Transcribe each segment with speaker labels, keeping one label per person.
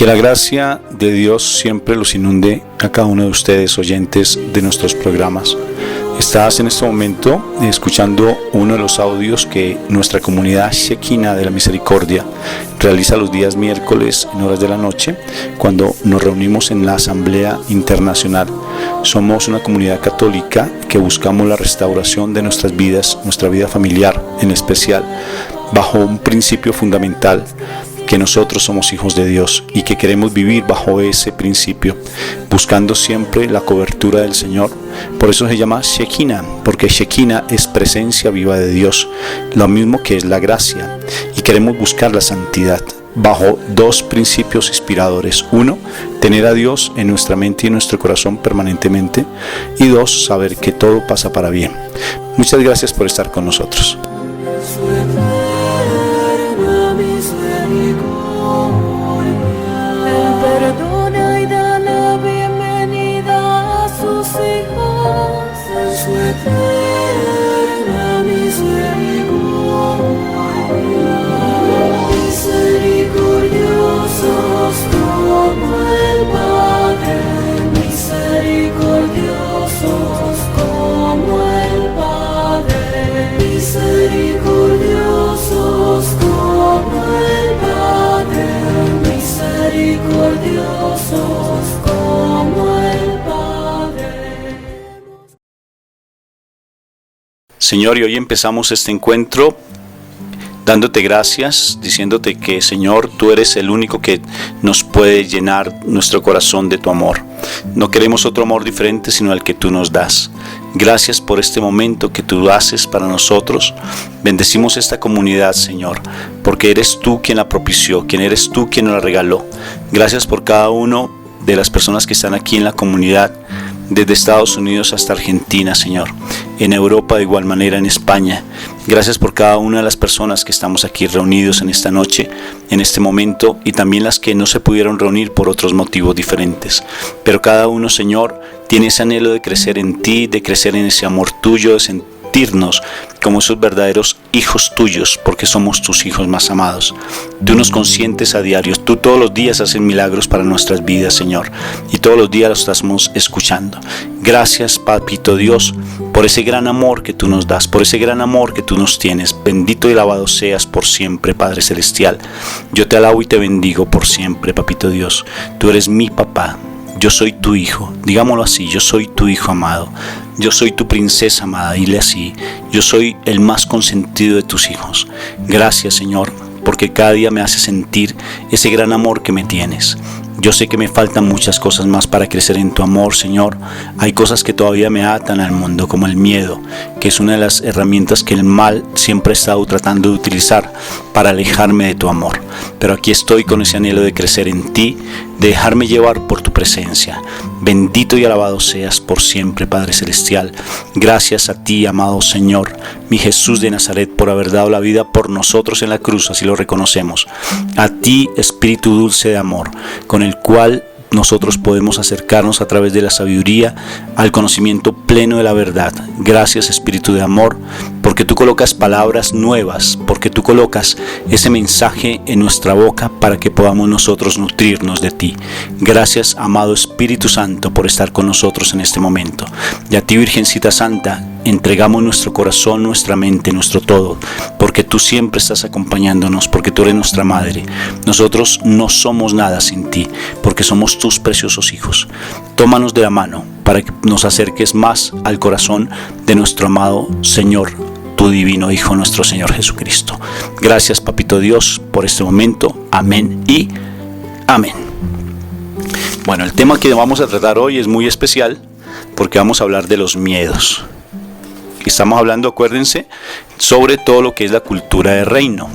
Speaker 1: Que la gracia de Dios siempre los inunde a cada uno de ustedes, oyentes de nuestros programas. Estás en este momento escuchando uno de los audios que nuestra comunidad Shekinah de la Misericordia realiza los días miércoles en horas de la noche, cuando nos reunimos en la Asamblea Internacional. Somos una comunidad católica que buscamos la restauración de nuestras vidas, nuestra vida familiar en especial, bajo un principio fundamental: que nosotros somos hijos de Dios y que queremos vivir bajo ese principio, buscando siempre la cobertura del Señor. Por eso se llama Shekinah, porque Shekinah es presencia viva de Dios, lo mismo que es la gracia, y queremos buscar la santidad bajo dos principios inspiradores: uno, tener a Dios en nuestra mente y en nuestro corazón permanentemente, y dos, saber que todo pasa para bien. Muchas gracias por estar con nosotros.
Speaker 2: Perdona y da la bienvenida a sus hijos en su eterna misericordia. Misericordiosos como el Padre, misericordiosos como el Padre, misericordiosos como el Padre, misericordiosos como el Padre.
Speaker 1: Señor, y hoy empezamos este encuentro dándote gracias, diciéndote que, Señor, tú eres el único que nos puede llenar nuestro corazón de tu amor. No queremos otro amor diferente sino el que tú nos das. Gracias por este momento que tú haces para nosotros. Bendecimos esta comunidad, Señor, porque eres tú quien la propició, quien eres tú quien nos la regaló. Gracias por cada uno de las personas que están aquí en la comunidad, desde Estados Unidos hasta Argentina, Señor, en Europa de igual manera, en España. Gracias por cada una de las personas que estamos aquí reunidos en esta noche, en este momento, y también las que no se pudieron reunir por otros motivos diferentes. Pero cada uno, Señor, tiene ese anhelo de crecer en ti, de crecer en ese amor tuyo, de sentirnos como esos verdaderos hijos tuyos, porque somos tus hijos más amados. Tú nos consientes a diario, tú todos los días haces milagros para nuestras vidas, Señor, y todos los días los estamos escuchando. Gracias, Papito Dios, por ese gran amor que tú nos das, por ese gran amor que tú nos tienes. Bendito y alabado seas por siempre, Padre Celestial. Yo te alabo y te bendigo por siempre, Papito Dios. Tú eres mi papá. Yo soy tu hijo, digámoslo así, yo soy tu hijo amado, yo soy tu princesa amada, dile así, yo soy el más consentido de tus hijos. Gracias, Señor, porque cada día me hace sentir ese gran amor que me tienes. Yo sé que me faltan muchas cosas más para crecer en tu amor, Señor. Hay cosas que todavía me atan al mundo, como el miedo, que es una de las herramientas que el mal siempre ha estado tratando de utilizar para alejarme de tu amor. Pero aquí estoy con ese anhelo de crecer en ti, de dejarme llevar por tu presencia. Bendito y alabado seas por siempre, Padre Celestial. Gracias a ti, amado Señor, mi Jesús de Nazaret, por haber dado la vida por nosotros en la cruz, así lo reconocemos. A ti, Espíritu dulce de amor, con el cual nosotros podemos acercarnos a través de la sabiduría al conocimiento pleno de la verdad. Gracias, Espíritu de amor, porque tú colocas palabras nuevas, porque tú colocas ese mensaje en nuestra boca para que podamos nosotros nutrirnos de ti. Gracias, amado Espíritu Santo, por estar con nosotros en este momento. Y a ti, Virgencita Santa, entregamos nuestro corazón, nuestra mente, nuestro todo, porque tú siempre estás acompañándonos, porque tú eres nuestra madre. Nosotros no somos nada sin ti, porque somos tus preciosos hijos. Tómanos de la mano para que nos acerques más al corazón de nuestro amado Señor, tu divino Hijo, nuestro Señor Jesucristo. Gracias, Papito Dios, por este momento. Amén y amén. Bueno, el tema que vamos a tratar hoy es muy especial porque vamos a hablar de los miedos. Estamos hablando, acuérdense, sobre todo lo que es la cultura de reino.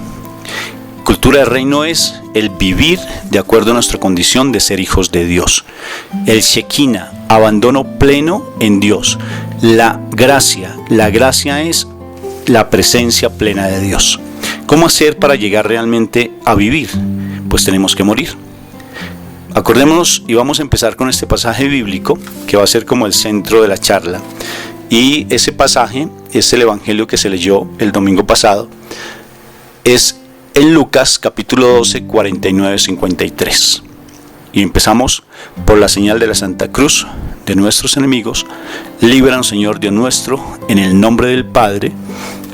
Speaker 1: Cultura de reino es el vivir de acuerdo a nuestra condición de ser hijos de Dios. El Shekinah, abandono pleno en Dios. La gracia es la presencia plena de Dios. ¿Cómo hacer para llegar realmente a vivir? Pues tenemos que morir. Acordémonos y vamos a empezar con este pasaje bíblico que va a ser como el centro de la charla. Y ese pasaje es el evangelio que se leyó el domingo pasado. Es en Lucas capítulo 12, 49-53. Y empezamos por la señal de la Santa Cruz de nuestros enemigos. Líbranos, Señor Dios nuestro, en el nombre del Padre,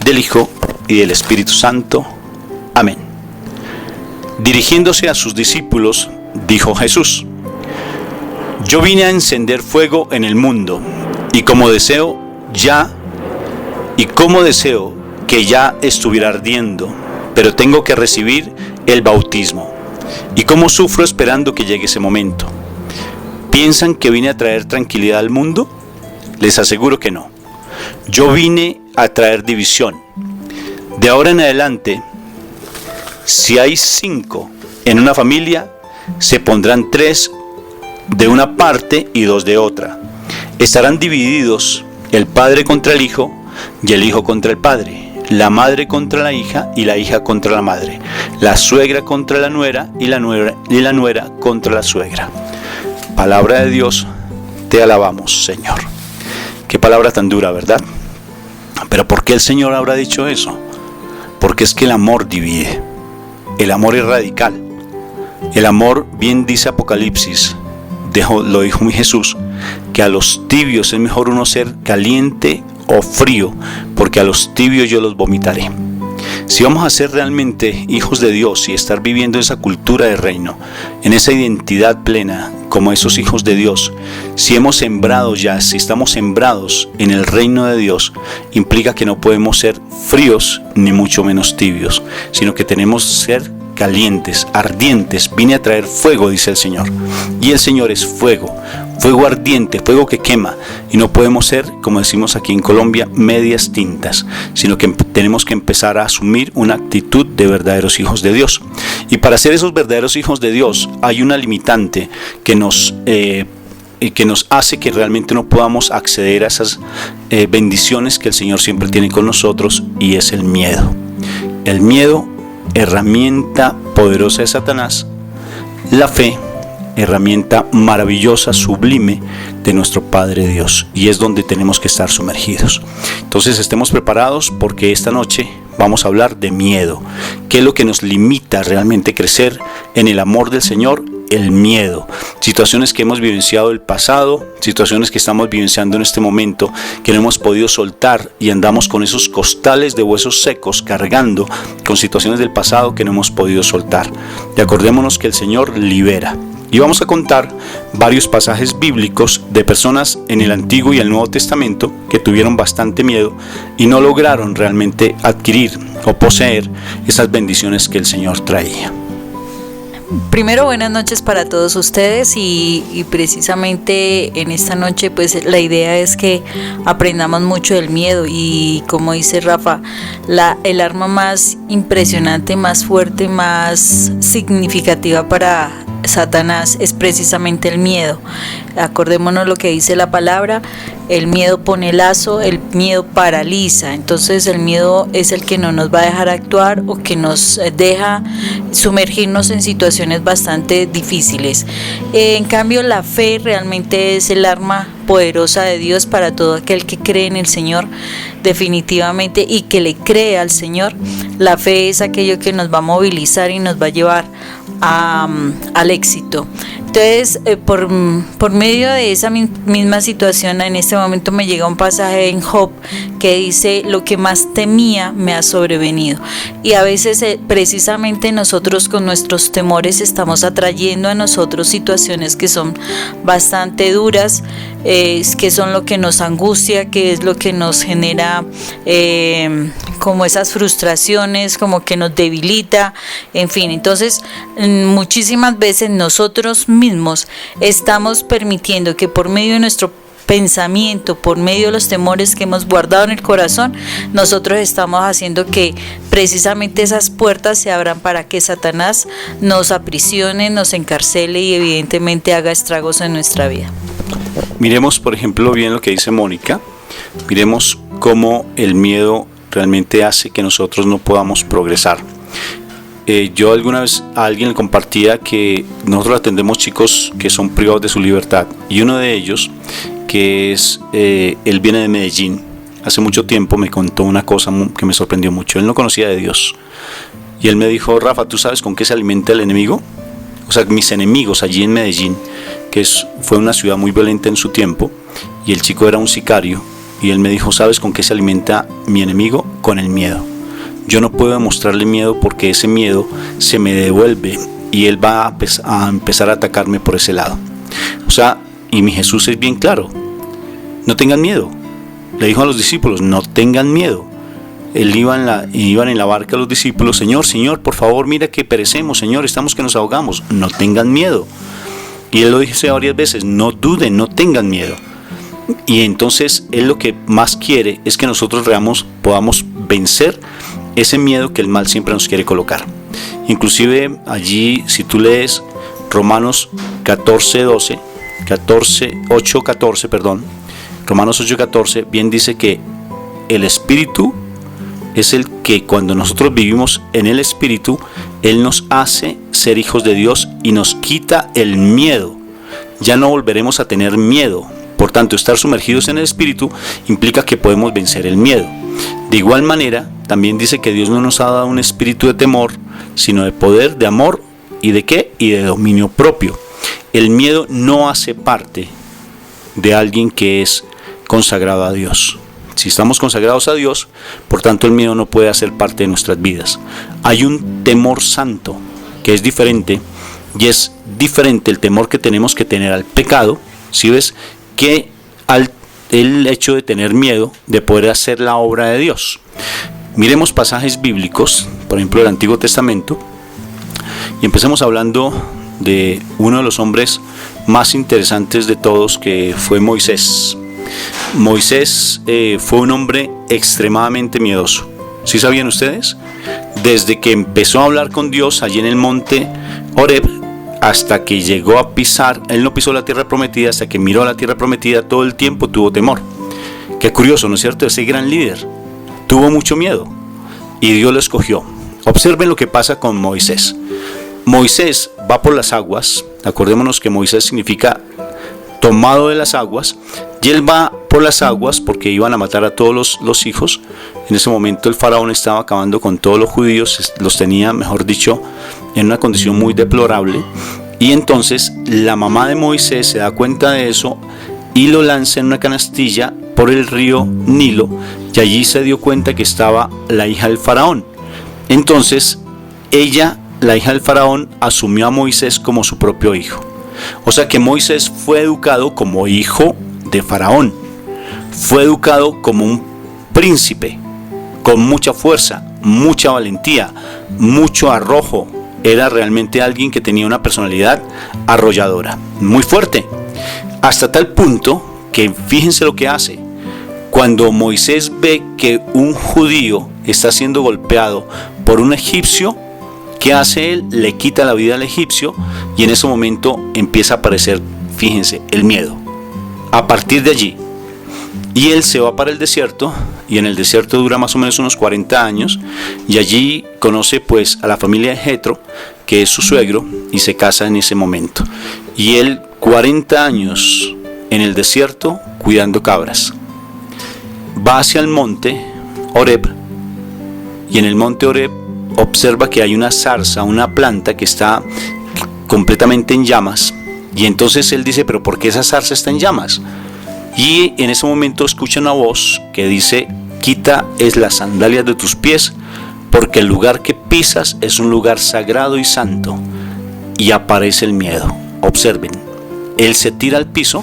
Speaker 1: del Hijo y del Espíritu Santo. Amén. Dirigiéndose a sus discípulos, dijo Jesús: Yo vine a encender fuego en el mundo, y como deseo que ya estuviera ardiendo, pero tengo que recibir el bautismo. Y cómo sufro esperando que llegue ese momento. ¿Piensan que vine a traer tranquilidad al mundo? Les aseguro que no. Yo vine a traer división. De ahora en adelante, si hay 5 en una familia, se pondrán 3 de una parte y 2 de otra. Estarán divididos el padre contra el hijo y el hijo contra el padre, la madre contra la hija y la hija contra la madre, la suegra contra la nuera y la nuera contra la suegra. Palabra de Dios, te alabamos, Señor. Qué palabra tan dura, ¿verdad? Pero ¿por qué el Señor habrá dicho eso? Porque es que el amor divide. El amor es radical. El amor, bien dice Apocalipsis, lo dijo mi Jesús, que a los tibios es mejor uno ser caliente o frío, porque a los tibios yo los vomitaré. Si vamos a ser realmente hijos de Dios y estar viviendo esa cultura de reino, en esa identidad plena como esos hijos de Dios, si hemos sembrado ya, si estamos sembrados en el reino de Dios, implica que no podemos ser fríos ni mucho menos tibios, sino que tenemos que ser calientes, ardientes. Vine a traer fuego, dice el Señor. Y el Señor es fuego, fuego ardiente, fuego que quema. Y no podemos ser, como decimos aquí en Colombia, medias tintas, sino que tenemos que empezar a asumir una actitud de verdaderos hijos de Dios. Y para ser esos verdaderos hijos de Dios hay una limitante que nos hace que realmente no podamos acceder a esas bendiciones que el Señor siempre tiene con nosotros, y es el miedo. El miedo, herramienta poderosa de Satanás. La fe, herramienta maravillosa, sublime de nuestro Padre Dios, y es donde tenemos que estar sumergidos. Entonces estemos preparados, porque esta noche vamos a hablar de miedo. ¿Qué es lo que nos limita realmente a crecer en el amor del Señor? El miedo. Situaciones que hemos vivenciado el pasado, situaciones que estamos vivenciando en este momento, que no hemos podido soltar, y andamos con esos costales de huesos secos cargando con situaciones del pasado que no hemos podido soltar. Y acordémonos que el Señor libera. Y vamos a contar varios pasajes bíblicos de personas en el Antiguo y el Nuevo Testamento que tuvieron bastante miedo y no lograron realmente adquirir o poseer esas bendiciones que el Señor traía.
Speaker 3: Primero, buenas noches para todos ustedes, y precisamente en esta noche pues la idea es que aprendamos mucho del miedo, y como dice Rafa, el arma más impresionante, más fuerte, más significativa para Satanás es precisamente el miedo. Acordémonos lo que dice la palabra: el miedo pone lazo, el miedo paraliza. Entonces el miedo es el que no nos va a dejar actuar, o que nos deja sumergirnos en situaciones bastante difíciles. En cambio, la fe realmente es el arma poderosa de Dios para todo aquel que cree en el Señor definitivamente, y que le cree al Señor. La fe es aquello que nos va a movilizar y nos va a llevar al éxito. Entonces, por medio de esa misma situación, en este momento me llega un pasaje en Job que dice: lo que más temía me ha sobrevenido. Y a veces precisamente nosotros con nuestros temores estamos atrayendo a nosotros situaciones que son bastante duras, que son lo que nos angustia, que es lo que nos genera como esas frustraciones, como que nos debilita, en fin. Entonces, muchísimas veces nosotros mismos estamos permitiendo que por medio de nuestro pensamiento, por medio de los temores que hemos guardado en el corazón, nosotros estamos haciendo que precisamente esas puertas se abran para que Satanás nos aprisione, nos encarcele y evidentemente haga estragos en nuestra vida.
Speaker 1: Miremos, por ejemplo, bien lo que dice Mónica. Miremos cómo el miedo realmente hace que nosotros no podamos progresar. Yo alguna vez a alguien le compartía que nosotros atendemos chicos que son privados de su libertad, y uno de ellos, que es, él viene de Medellín, hace mucho tiempo me contó una cosa que me sorprendió mucho. Él no conocía de Dios, y él me dijo: Rafa, ¿tú sabes con qué se alimenta el enemigo? o sea, mis enemigos allí en Medellín, fue una ciudad muy violenta en su tiempo, y el chico era un sicario, y él me dijo, ¿sabes con qué se alimenta mi enemigo? Con el miedo. Yo no puedo demostrarle miedo porque ese miedo se me devuelve y él va a empezar a atacarme por ese lado. O sea, y mi Jesús es bien claro, no tengan miedo. Le dijo a los discípulos, no tengan miedo. Él iban en la barca los discípulos, Señor, por favor, mira que perecemos, Señor, estamos que nos ahogamos. No tengan miedo. Y él lo dice varias veces, no duden, no tengan miedo. Y entonces él lo que más quiere es que nosotros podamos vencer ese miedo que el mal siempre nos quiere colocar. Inclusive allí, si tú lees Romanos 8:14, Romanos 8:14, bien dice que el Espíritu es el que cuando nosotros vivimos en el Espíritu, Él nos hace ser hijos de Dios y nos quita el miedo. Ya no volveremos a tener miedo. Por tanto, estar sumergidos en el Espíritu implica que podemos vencer el miedo. De igual manera, también dice que Dios no nos ha dado un espíritu de temor, sino de poder, de amor y de ¿qué? Y de dominio propio. El miedo no hace parte de alguien que es consagrado a Dios. Si estamos consagrados a Dios, por tanto el miedo no puede hacer parte de nuestras vidas. Hay un temor santo que es diferente, y es diferente el temor que tenemos que tener al pecado, ¿sí ves? Que el hecho de tener miedo de poder hacer la obra de Dios. Miremos pasajes bíblicos, por ejemplo del Antiguo Testamento, y empecemos hablando de uno de los hombres más interesantes de todos, que fue Moisés. Moisés fue un hombre extremadamente miedoso. ¿Sí sabían ustedes? Desde que empezó a hablar con Dios allí en el monte Horeb hasta que llegó a pisar, él no pisó la tierra prometida, hasta que miró a la tierra prometida, todo el tiempo tuvo temor. Qué curioso, ¿no es cierto? Ese gran líder tuvo mucho miedo y Dios lo escogió. Observen lo que pasa con Moisés. Moisés va por las aguas. Acordémonos que Moisés significa tomado de las aguas, y él va por las aguas porque iban a matar a todos los hijos. En ese momento el faraón estaba acabando con todos los judíos, los tenía, mejor dicho, en una condición muy deplorable. Y entonces la mamá de Moisés se da cuenta de eso y lo lanza en una canastilla por el río Nilo, y allí se dio cuenta que estaba la hija del faraón. Entonces ella, la hija del faraón, asumió a Moisés como su propio hijo. O sea que Moisés fue educado como hijo de faraón, fue educado como un príncipe, con mucha fuerza, mucha valentía, mucho arrojo. Era realmente alguien que tenía una personalidad arrolladora, muy fuerte, hasta tal punto que fíjense lo que hace. Cuando Moisés ve que un judío está siendo golpeado por un egipcio, ¿qué hace él? Le quita la vida al egipcio, y en ese momento empieza a aparecer, fíjense, el miedo. A partir de allí, y él se va para el desierto, y en el desierto dura más o menos unos 40 años, y allí conoce pues a la familia de Jetro, que es su suegro, y se casa en ese momento. Y él 40 años en el desierto cuidando cabras. Va hacia el monte Horeb, y en el monte Horeb observa que hay una zarza, una planta que está completamente en llamas, y entonces él dice, pero ¿por qué esa zarza está en llamas? Y en ese momento escucha una voz que dice, quita las sandalias de tus pies, porque el lugar que pisas es un lugar sagrado y santo. Y aparece el miedo. Observen, él se tira al piso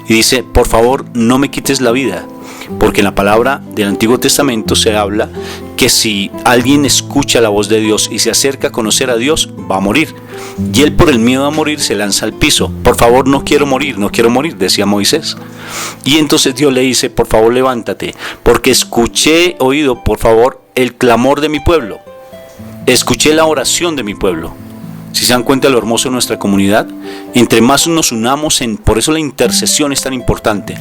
Speaker 1: y dice, por favor no me quites la vida, porque en la palabra del Antiguo Testamento se habla que si alguien escucha la voz de Dios y se acerca a conocer a Dios, va a morir. Y él, por el miedo a morir, se lanza al piso. Por favor, no quiero morir, decía Moisés. Y entonces Dios le dice, por favor levántate, porque oído, por favor, el clamor de mi pueblo. Escuché la oración de mi pueblo. Si se dan cuenta de lo hermoso de nuestra comunidad, entre más nos unamos, por eso la intercesión es tan importante.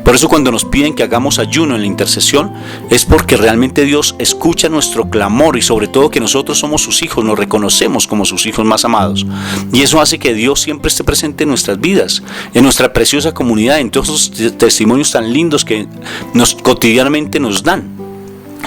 Speaker 1: Por eso cuando nos piden que hagamos ayuno en la intercesión, es porque realmente Dios escucha nuestro clamor, y sobre todo que nosotros somos sus hijos, nos reconocemos como sus hijos más amados. Y eso hace que Dios siempre esté presente en nuestras vidas, en nuestra preciosa comunidad, en todos esos testimonios tan lindos que cotidianamente nos dan.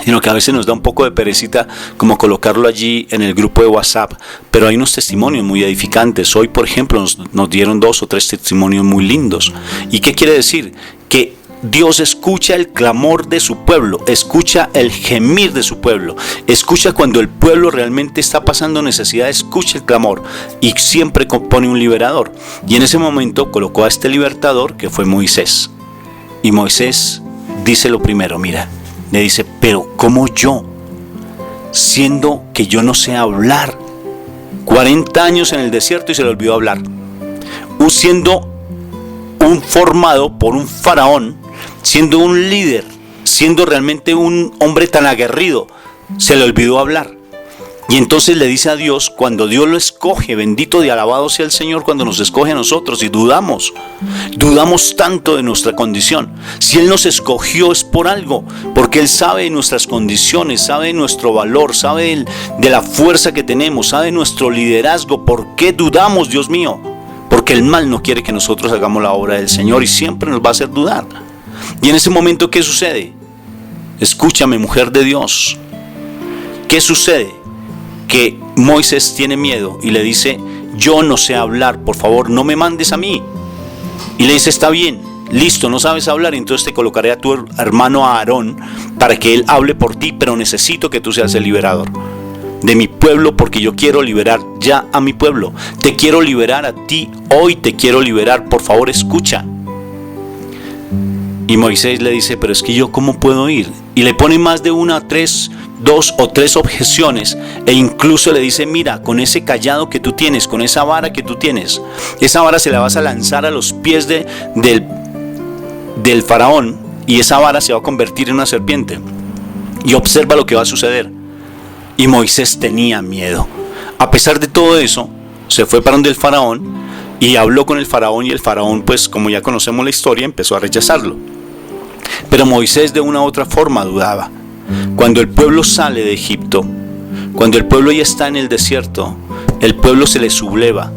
Speaker 1: sino que a veces nos da un poco de perecita como colocarlo allí en el grupo de WhatsApp, pero hay unos testimonios muy edificantes. Hoy, por ejemplo, nos dieron 2 o 3 testimonios muy lindos. ¿Y qué quiere decir? Que Dios escucha el clamor de su pueblo, escucha el gemir de su pueblo, escucha cuando el pueblo realmente está pasando necesidad, escucha el clamor y siempre compone un liberador. Y en ese momento colocó a este libertador que fue Moisés. Y Moisés dice lo primero, mira, le dice, pero ¿cómo yo? Siendo que yo no sé hablar. 40 años en el desierto y se le olvidó hablar. Siendo un formado por un faraón, siendo un líder, siendo realmente un hombre tan aguerrido, se le olvidó hablar. Y entonces le dice a Dios, cuando Dios lo escoge, bendito y alabado sea el Señor cuando nos escoge a nosotros, y dudamos tanto de nuestra condición. Si Él nos escogió es por algo, porque Él sabe de nuestras condiciones, sabe de nuestro valor, sabe de la fuerza que tenemos, sabe de nuestro liderazgo. ¿Por qué dudamos, Dios mío? Porque el mal no quiere que nosotros hagamos la obra del Señor y siempre nos va a hacer dudar. Y en ese momento, ¿qué sucede? Escúchame, mujer de Dios. ¿Qué sucede? Que Moisés tiene miedo y le dice, yo no sé hablar, por favor no me mandes a mí. Y le dice, está bien, listo, no sabes hablar, entonces te colocaré a tu hermano Aarón para que él hable por ti, pero necesito que tú seas el liberador de mi pueblo, porque yo quiero liberar ya a mi pueblo. Te quiero liberar a ti, hoy te quiero liberar, por favor escucha. Y Moisés le dice, pero es que yo ¿cómo puedo ir? Y le pone más de 2 o 3 objeciones, e incluso le dice, mira, con ese cayado que tú tienes, con esa vara que tú tienes, esa vara se la vas a lanzar a los pies del faraón, y esa vara se va a convertir en una serpiente. Y observa lo que va a suceder. Y Moisés tenía miedo. A pesar de todo eso, se fue para donde el faraón y habló con el faraón, y el faraón, pues como ya conocemos la historia, empezó a rechazarlo. Pero Moisés de una u otra forma dudaba. Cuando el pueblo sale de Egipto, cuando el pueblo ya está en el desierto, el pueblo se le subleva,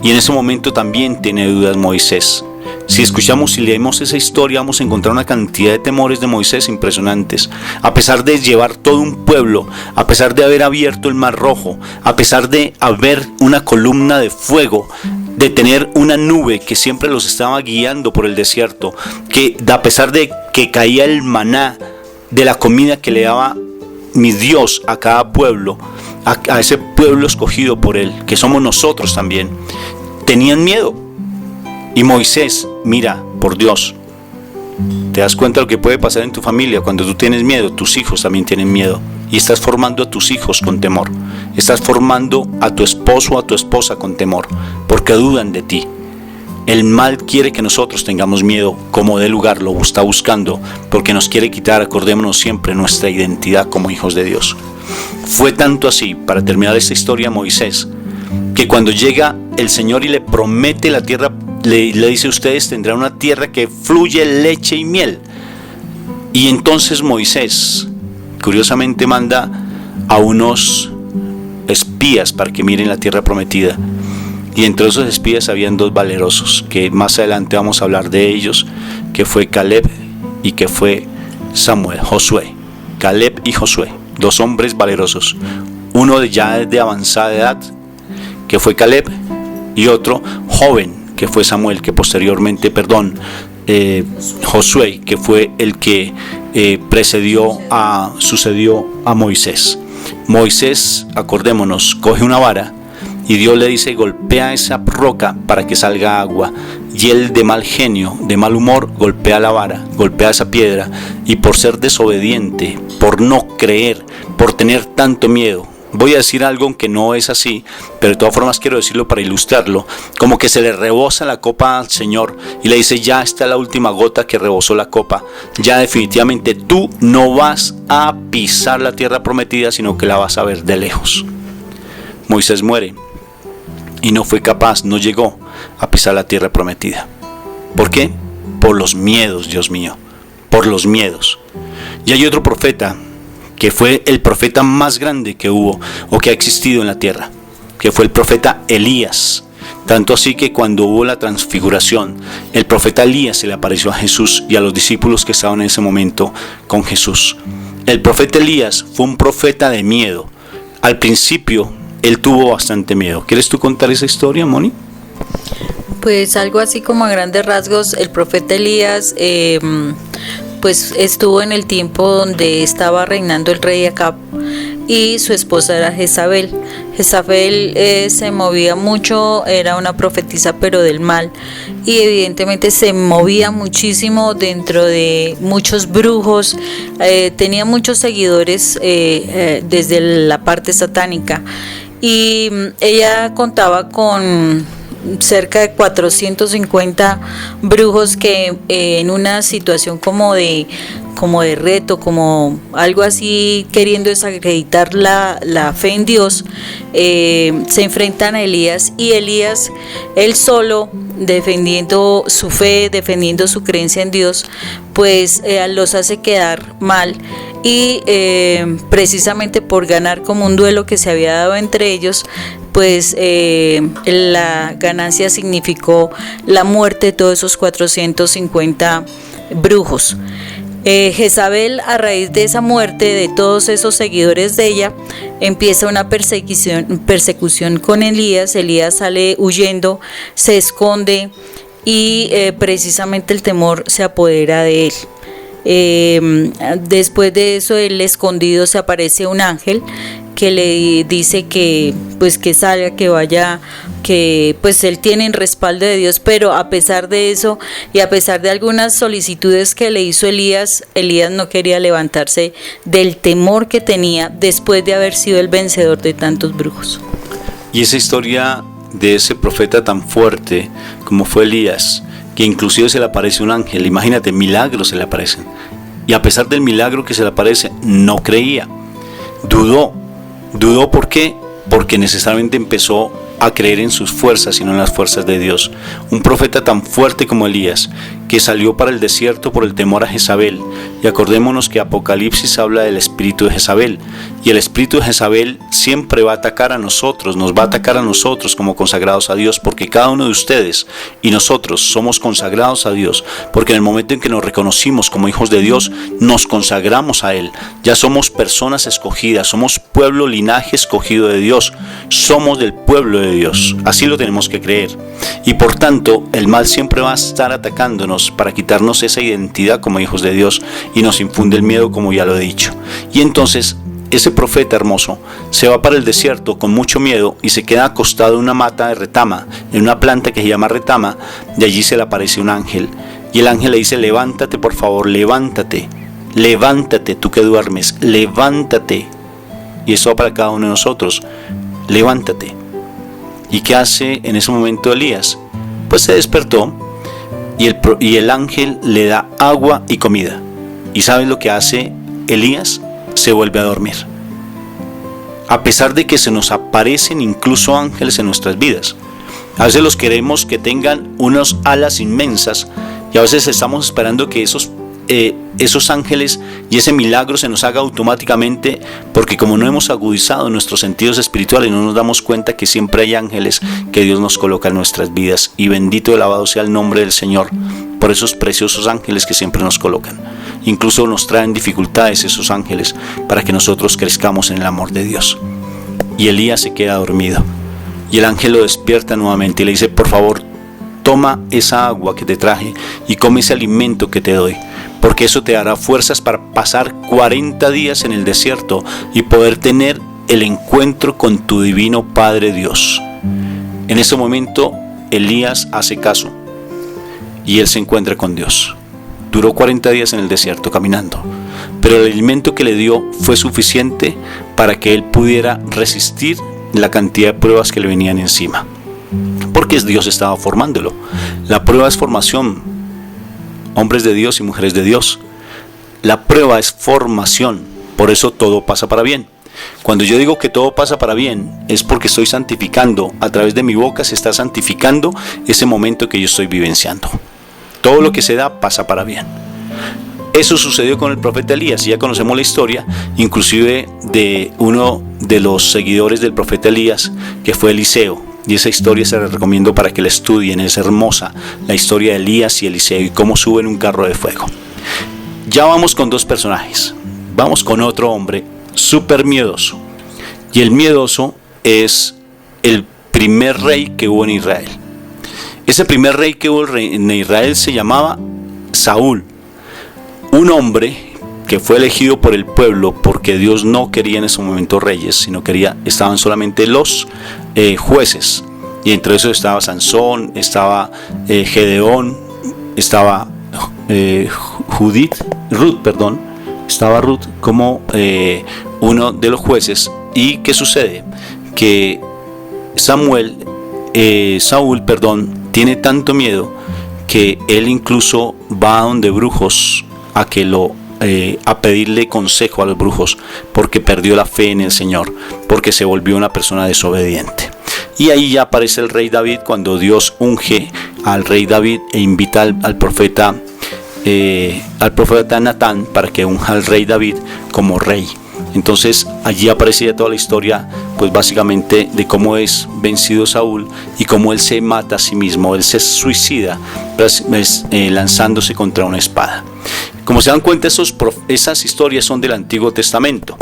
Speaker 1: y en ese momento también tiene dudas Moisés. Si escuchamos y leemos esa historia, vamos a encontrar una cantidad de temores de Moisés impresionantes. A pesar de llevar todo un pueblo, a pesar de haber abierto el Mar Rojo, a pesar de haber una columna de fuego, de tener una nube que siempre los estaba guiando por el desierto, que a pesar de que caía el maná de la comida que le daba mi Dios a cada pueblo, a ese pueblo escogido por Él, que somos nosotros también, tenían miedo. Y Moisés, mira, por Dios, te das cuenta de lo que puede pasar en tu familia cuando tú tienes miedo. Tus hijos también tienen miedo, y estás formando a tus hijos con temor, estás formando a tu esposo o a tu esposa con temor, porque dudan de ti. El mal quiere que nosotros tengamos miedo, como de lugar lo está buscando, porque nos quiere quitar, acordémonos siempre, nuestra identidad como hijos de Dios. Fue tanto así, para terminar esta historia, Moisés, que cuando llega el Señor y le promete la tierra, le dice, ustedes tendrán una tierra que fluye leche y miel. Y entonces Moisés, curiosamente, manda a unos espías para que miren la tierra prometida. Y entre esos espías habían 2 valerosos, que más adelante vamos a hablar de ellos, que fue Caleb y que fue Josué. Caleb y Josué, 2 hombres valerosos. Uno ya de avanzada edad, que fue Caleb, y otro joven, que fue Josué, que fue el que sucedió a Moisés. Moisés, acordémonos, coge una vara, y Dios le dice, golpea esa roca para que salga agua. Y él, de mal genio, de mal humor, golpea la vara, golpea esa piedra, y por ser desobediente, por no creer, por tener tanto miedo, voy a decir algo que no es así, pero de todas formas quiero decirlo para ilustrarlo, como que se le rebosa la copa al Señor y le dice, ya está la última gota que rebosó la copa, ya definitivamente tú no vas a pisar la tierra prometida, sino que la vas a ver de lejos. Moisés muere y no fue capaz, no llegó a pisar la tierra prometida. ¿Por qué? Por los miedos, Dios mío, por los miedos. Y hay otro profeta, que fue el profeta más grande que hubo o que ha existido en la tierra, que fue el profeta Elías. Tanto así que cuando hubo la transfiguración, el profeta Elías se le apareció a Jesús y a los discípulos que estaban en ese momento con Jesús. El profeta Elías fue un profeta de miedo. Al principio, él tuvo bastante miedo. ¿Quieres tú contar esa historia, Moni?
Speaker 3: Pues algo así como a grandes rasgos, el profeta Elías pues estuvo en el tiempo donde estaba reinando el rey Acab y su esposa era Jezabel. Jezabel se movía mucho, era una profetisa pero del mal, y evidentemente se movía muchísimo dentro de muchos brujos, tenía muchos seguidores desde la parte satánica, y ella contaba con cerca de 450 brujos que en una situación como de reto, como algo así, queriendo desacreditar la fe en Dios, se enfrentan a Elías, y Elías, él solo, defendiendo su fe, defendiendo su creencia en Dios, pues los hace quedar mal, y precisamente por ganar como un duelo que se había dado entre ellos, pues la ganancia significó la muerte de todos esos 450 brujos. Jezabel, a raíz de esa muerte de todos esos seguidores de ella, empieza una persecución con Elías. Elías sale huyendo, se esconde, y precisamente el temor se apodera de él. Después de eso, el escondido, se aparece un ángel que le dice que pues que salga, que vaya, que pues él tiene el respaldo de Dios, pero a pesar de eso y a pesar de algunas solicitudes que le hizo Elías no quería levantarse del temor que tenía después de haber sido el vencedor de tantos brujos.
Speaker 1: Y esa historia de ese profeta tan fuerte como fue Elías, que inclusive se le aparece un ángel, imagínate, milagros se le aparecen, y a pesar del milagro que se le aparece, no creía, dudó. ¿Por qué? Porque necesariamente empezó a creer en sus fuerzas y no en las fuerzas de Dios. Un profeta tan fuerte como Elías, que salió para el desierto por el temor a Jezabel. Y acordémonos que Apocalipsis habla del espíritu de Jezabel, y el espíritu de Jezabel siempre va a atacar a nosotros, nos va a atacar a nosotros como consagrados a Dios, porque cada uno de ustedes y nosotros somos consagrados a Dios, porque en el momento en que nos reconocimos como hijos de Dios, nos consagramos a Él. Ya somos personas escogidas, somos pueblo, linaje escogido de Dios, somos del pueblo de Dios, así lo tenemos que creer. Y por tanto, el mal siempre va a estar atacándonos para quitarnos esa identidad como hijos de Dios, y nos infunde el miedo, como ya lo he dicho. Y entonces ese profeta hermoso se va para el desierto con mucho miedo y se queda acostado en una mata de retama, en una planta que se llama retama, y allí se le aparece un ángel, y el ángel le dice: levántate, por favor, levántate, tú que duermes, levántate. Y eso va para cada uno de nosotros: levántate. ¿Y qué hace en ese momento Elías? Pues se despertó, y el ángel le da agua y comida. ¿Y sabes lo que hace Elías? Se vuelve a dormir. A pesar de que se nos aparecen incluso ángeles en nuestras vidas, a veces los queremos que tengan unas alas inmensas, y a veces estamos esperando que esos ángeles y ese milagro se nos haga automáticamente, porque como no hemos agudizado nuestros sentidos espirituales, no nos damos cuenta que siempre hay ángeles que Dios nos coloca en nuestras vidas, y bendito y alabado sea el nombre del Señor por esos preciosos ángeles que siempre nos colocan. Incluso nos traen dificultades esos ángeles para que nosotros crezcamos en el amor de Dios. Y Elías se queda dormido, y el ángel lo despierta nuevamente y le dice: por favor, toma esa agua que te traje y come ese alimento que te doy, porque eso te dará fuerzas para pasar 40 días en el desierto y poder tener el encuentro con tu divino Padre Dios. En ese momento Elías hace caso y él se encuentra con Dios. Duró 40 días en el desierto caminando, pero el alimento que le dio fue suficiente para que él pudiera resistir la cantidad de pruebas que le venían encima, porque Dios estaba formándolo. La prueba es formación, hombres de Dios y mujeres de Dios. La prueba es formación, por eso todo pasa para bien. Cuando yo digo que todo pasa para bien, es porque estoy santificando, a través de mi boca se está santificando ese momento que yo estoy vivenciando. Todo lo que se da pasa para bien. Eso sucedió con el profeta Elías, y ya conocemos la historia, inclusive de uno de los seguidores del profeta Elías, que fue Eliseo. Y esa historia se la recomiendo para que la estudien, es hermosa, la historia de Elías y Eliseo y cómo suben un carro de fuego. Ya vamos con dos personajes. vamos con otro hombre súper miedoso. Y el miedoso es el primer rey que hubo en Israel. Ese primer rey que hubo en Israel se llamaba Saúl. Un hombre que fue elegido por el pueblo porque Dios no quería en ese momento reyes, sino estaban solamente los jueces. Y entre esos estaba Sansón, estaba Gedeón, estaba estaba Ruth como uno de los jueces. ¿Y qué sucede? Que Saúl, tiene tanto miedo que él incluso va a donde brujos a pedirle consejo a los brujos, porque perdió la fe en el Señor, porque se volvió una persona desobediente. Y ahí ya aparece el rey David, cuando Dios unge al rey David e invita al profeta Natán para que unja al rey David como rey. Entonces allí aparece ya toda la historia, pues básicamente de cómo es vencido Saúl y cómo él se mata a sí mismo, él se suicida lanzándose contra una espada. Como se dan cuenta, esas historias son del Antiguo Testamento.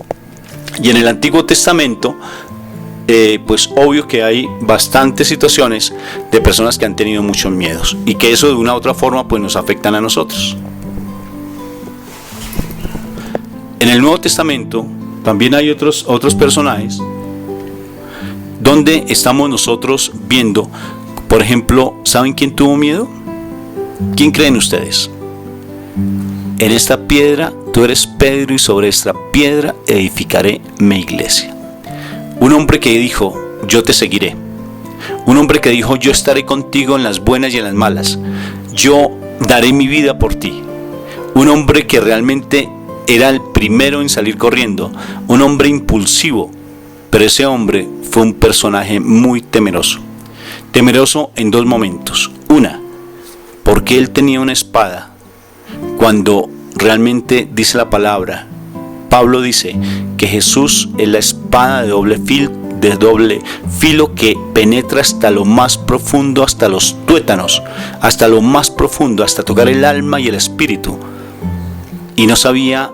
Speaker 1: Y en el Antiguo Testamento, pues obvio que hay bastantes situaciones de personas que han tenido muchos miedos y que eso de una u otra forma pues nos afectan a nosotros. En el Nuevo Testamento también hay otros personajes donde estamos nosotros viendo, por ejemplo, ¿saben quién tuvo miedo? ¿Quién creen ustedes? En esta piedra tú eres Pedro y sobre esta piedra edificaré mi iglesia. Un hombre que dijo, yo te seguiré. Un hombre que dijo, yo estaré contigo en las buenas y en las malas. Yo daré mi vida por ti. Un hombre que realmente era el primero en salir corriendo. Un hombre impulsivo. Pero ese hombre fue un personaje muy temeroso. Temeroso en dos momentos. Una, porque él tenía una espada. Cuando realmente dice la palabra, Pablo dice que Jesús es la espada de doble filo que penetra hasta lo más profundo, hasta los tuétanos, hasta lo más profundo, hasta tocar el alma y el espíritu. Y no sabía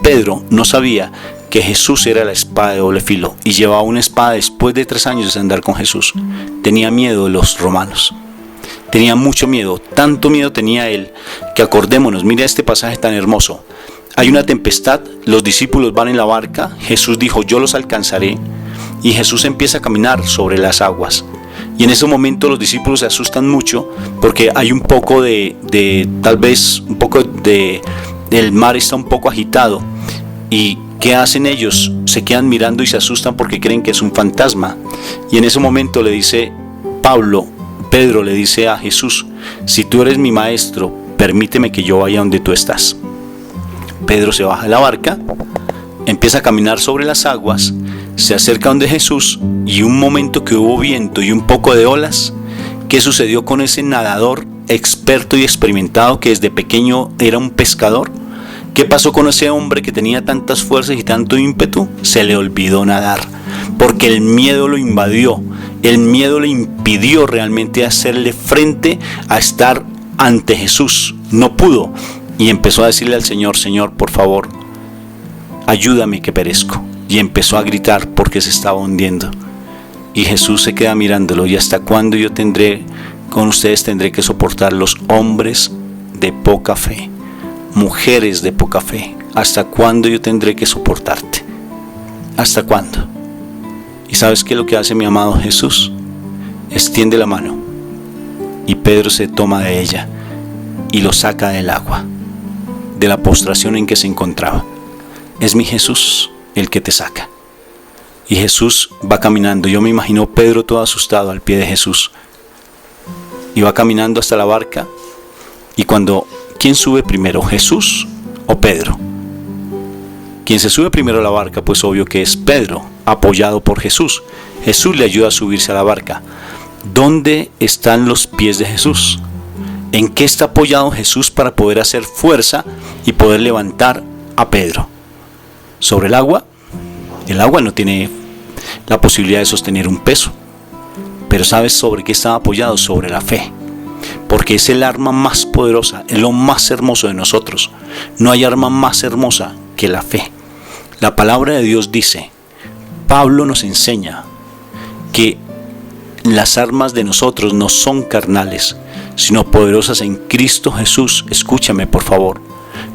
Speaker 1: Pedro no sabía que Jesús era la espada de doble filo y llevaba una espada después de 3 años de andar con Jesús. Tenía miedo de los romanos. Tenía mucho miedo, tanto miedo tenía él, que acordémonos, mira este pasaje tan hermoso. Hay una tempestad, los discípulos van en la barca, Jesús dijo, yo los alcanzaré, y Jesús empieza a caminar sobre las aguas. Y en ese momento los discípulos se asustan mucho, porque hay un poco tal vez un poco el mar está un poco agitado. ¿Y qué hacen ellos? Se quedan mirando y se asustan porque creen que es un fantasma. Y en ese momento le dice Pedro le dice a Jesús, si tú eres mi maestro, permíteme que yo vaya donde tú estás. Pedro se baja de la barca, empieza a caminar sobre las aguas, se acerca donde Jesús y un momento que hubo viento y un poco de olas, ¿qué sucedió con ese nadador experto y experimentado que desde pequeño era un pescador? ¿Qué pasó con ese hombre que tenía tantas fuerzas y tanto ímpetu? Se le olvidó nadar, porque el miedo lo invadió. El miedo le impidió realmente hacerle frente a estar ante Jesús. No pudo. Y empezó a decirle al Señor, Señor, por favor, ayúdame que perezco. Y empezó a gritar porque se estaba hundiendo. Y Jesús se queda mirándolo. ¿Y hasta cuándo con ustedes tendré que soportar los hombres de poca fe? Mujeres de poca fe. ¿Hasta cuándo yo tendré que soportarte? ¿Hasta cuándo? ¿Y sabes qué es lo que hace mi amado Jesús? Extiende la mano y Pedro se toma de ella y lo saca del agua, de la postración en que se encontraba. Es mi Jesús el que te saca. Y Jesús va caminando. Yo me imagino Pedro todo asustado al pie de Jesús. Y va caminando hasta la barca. Y ¿quién sube primero, Jesús o Pedro? Quien se sube primero a la barca, pues obvio que es Pedro, apoyado por Jesús. Jesús le ayuda a subirse a la barca. ¿Dónde están los pies de Jesús? ¿En qué está apoyado Jesús para poder hacer fuerza y poder levantar a Pedro? ¿Sobre el agua? El agua no tiene la posibilidad de sostener un peso. Pero ¿sabes sobre qué estaba apoyado? Sobre la fe. Porque es el arma más poderosa, es lo más hermoso de nosotros. No hay arma más hermosa que la fe. La palabra de Dios dice, Pablo nos enseña que las armas de nosotros no son carnales, sino poderosas en Cristo Jesús. Escúchame, por favor.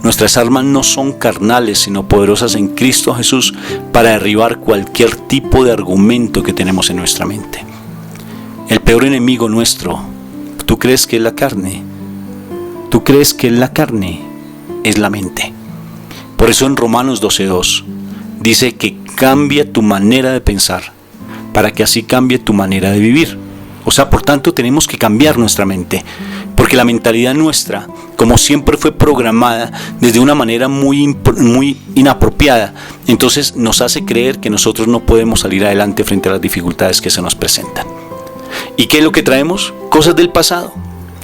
Speaker 1: Nuestras armas no son carnales, sino poderosas en Cristo Jesús para derribar cualquier tipo de argumento que tenemos en nuestra mente. El peor enemigo nuestro, ¿tú crees que es la carne? ¿Tú crees que es la carne? Es la mente. Por eso en Romanos 12:2 dice que cambia tu manera de pensar, para que así cambie tu manera de vivir. O sea, por tanto, tenemos que cambiar nuestra mente, porque la mentalidad nuestra, como siempre fue programada desde una manera muy inapropiada, entonces nos hace creer que nosotros no podemos salir adelante frente a las dificultades que se nos presentan. ¿Y qué es lo que traemos? Cosas del pasado,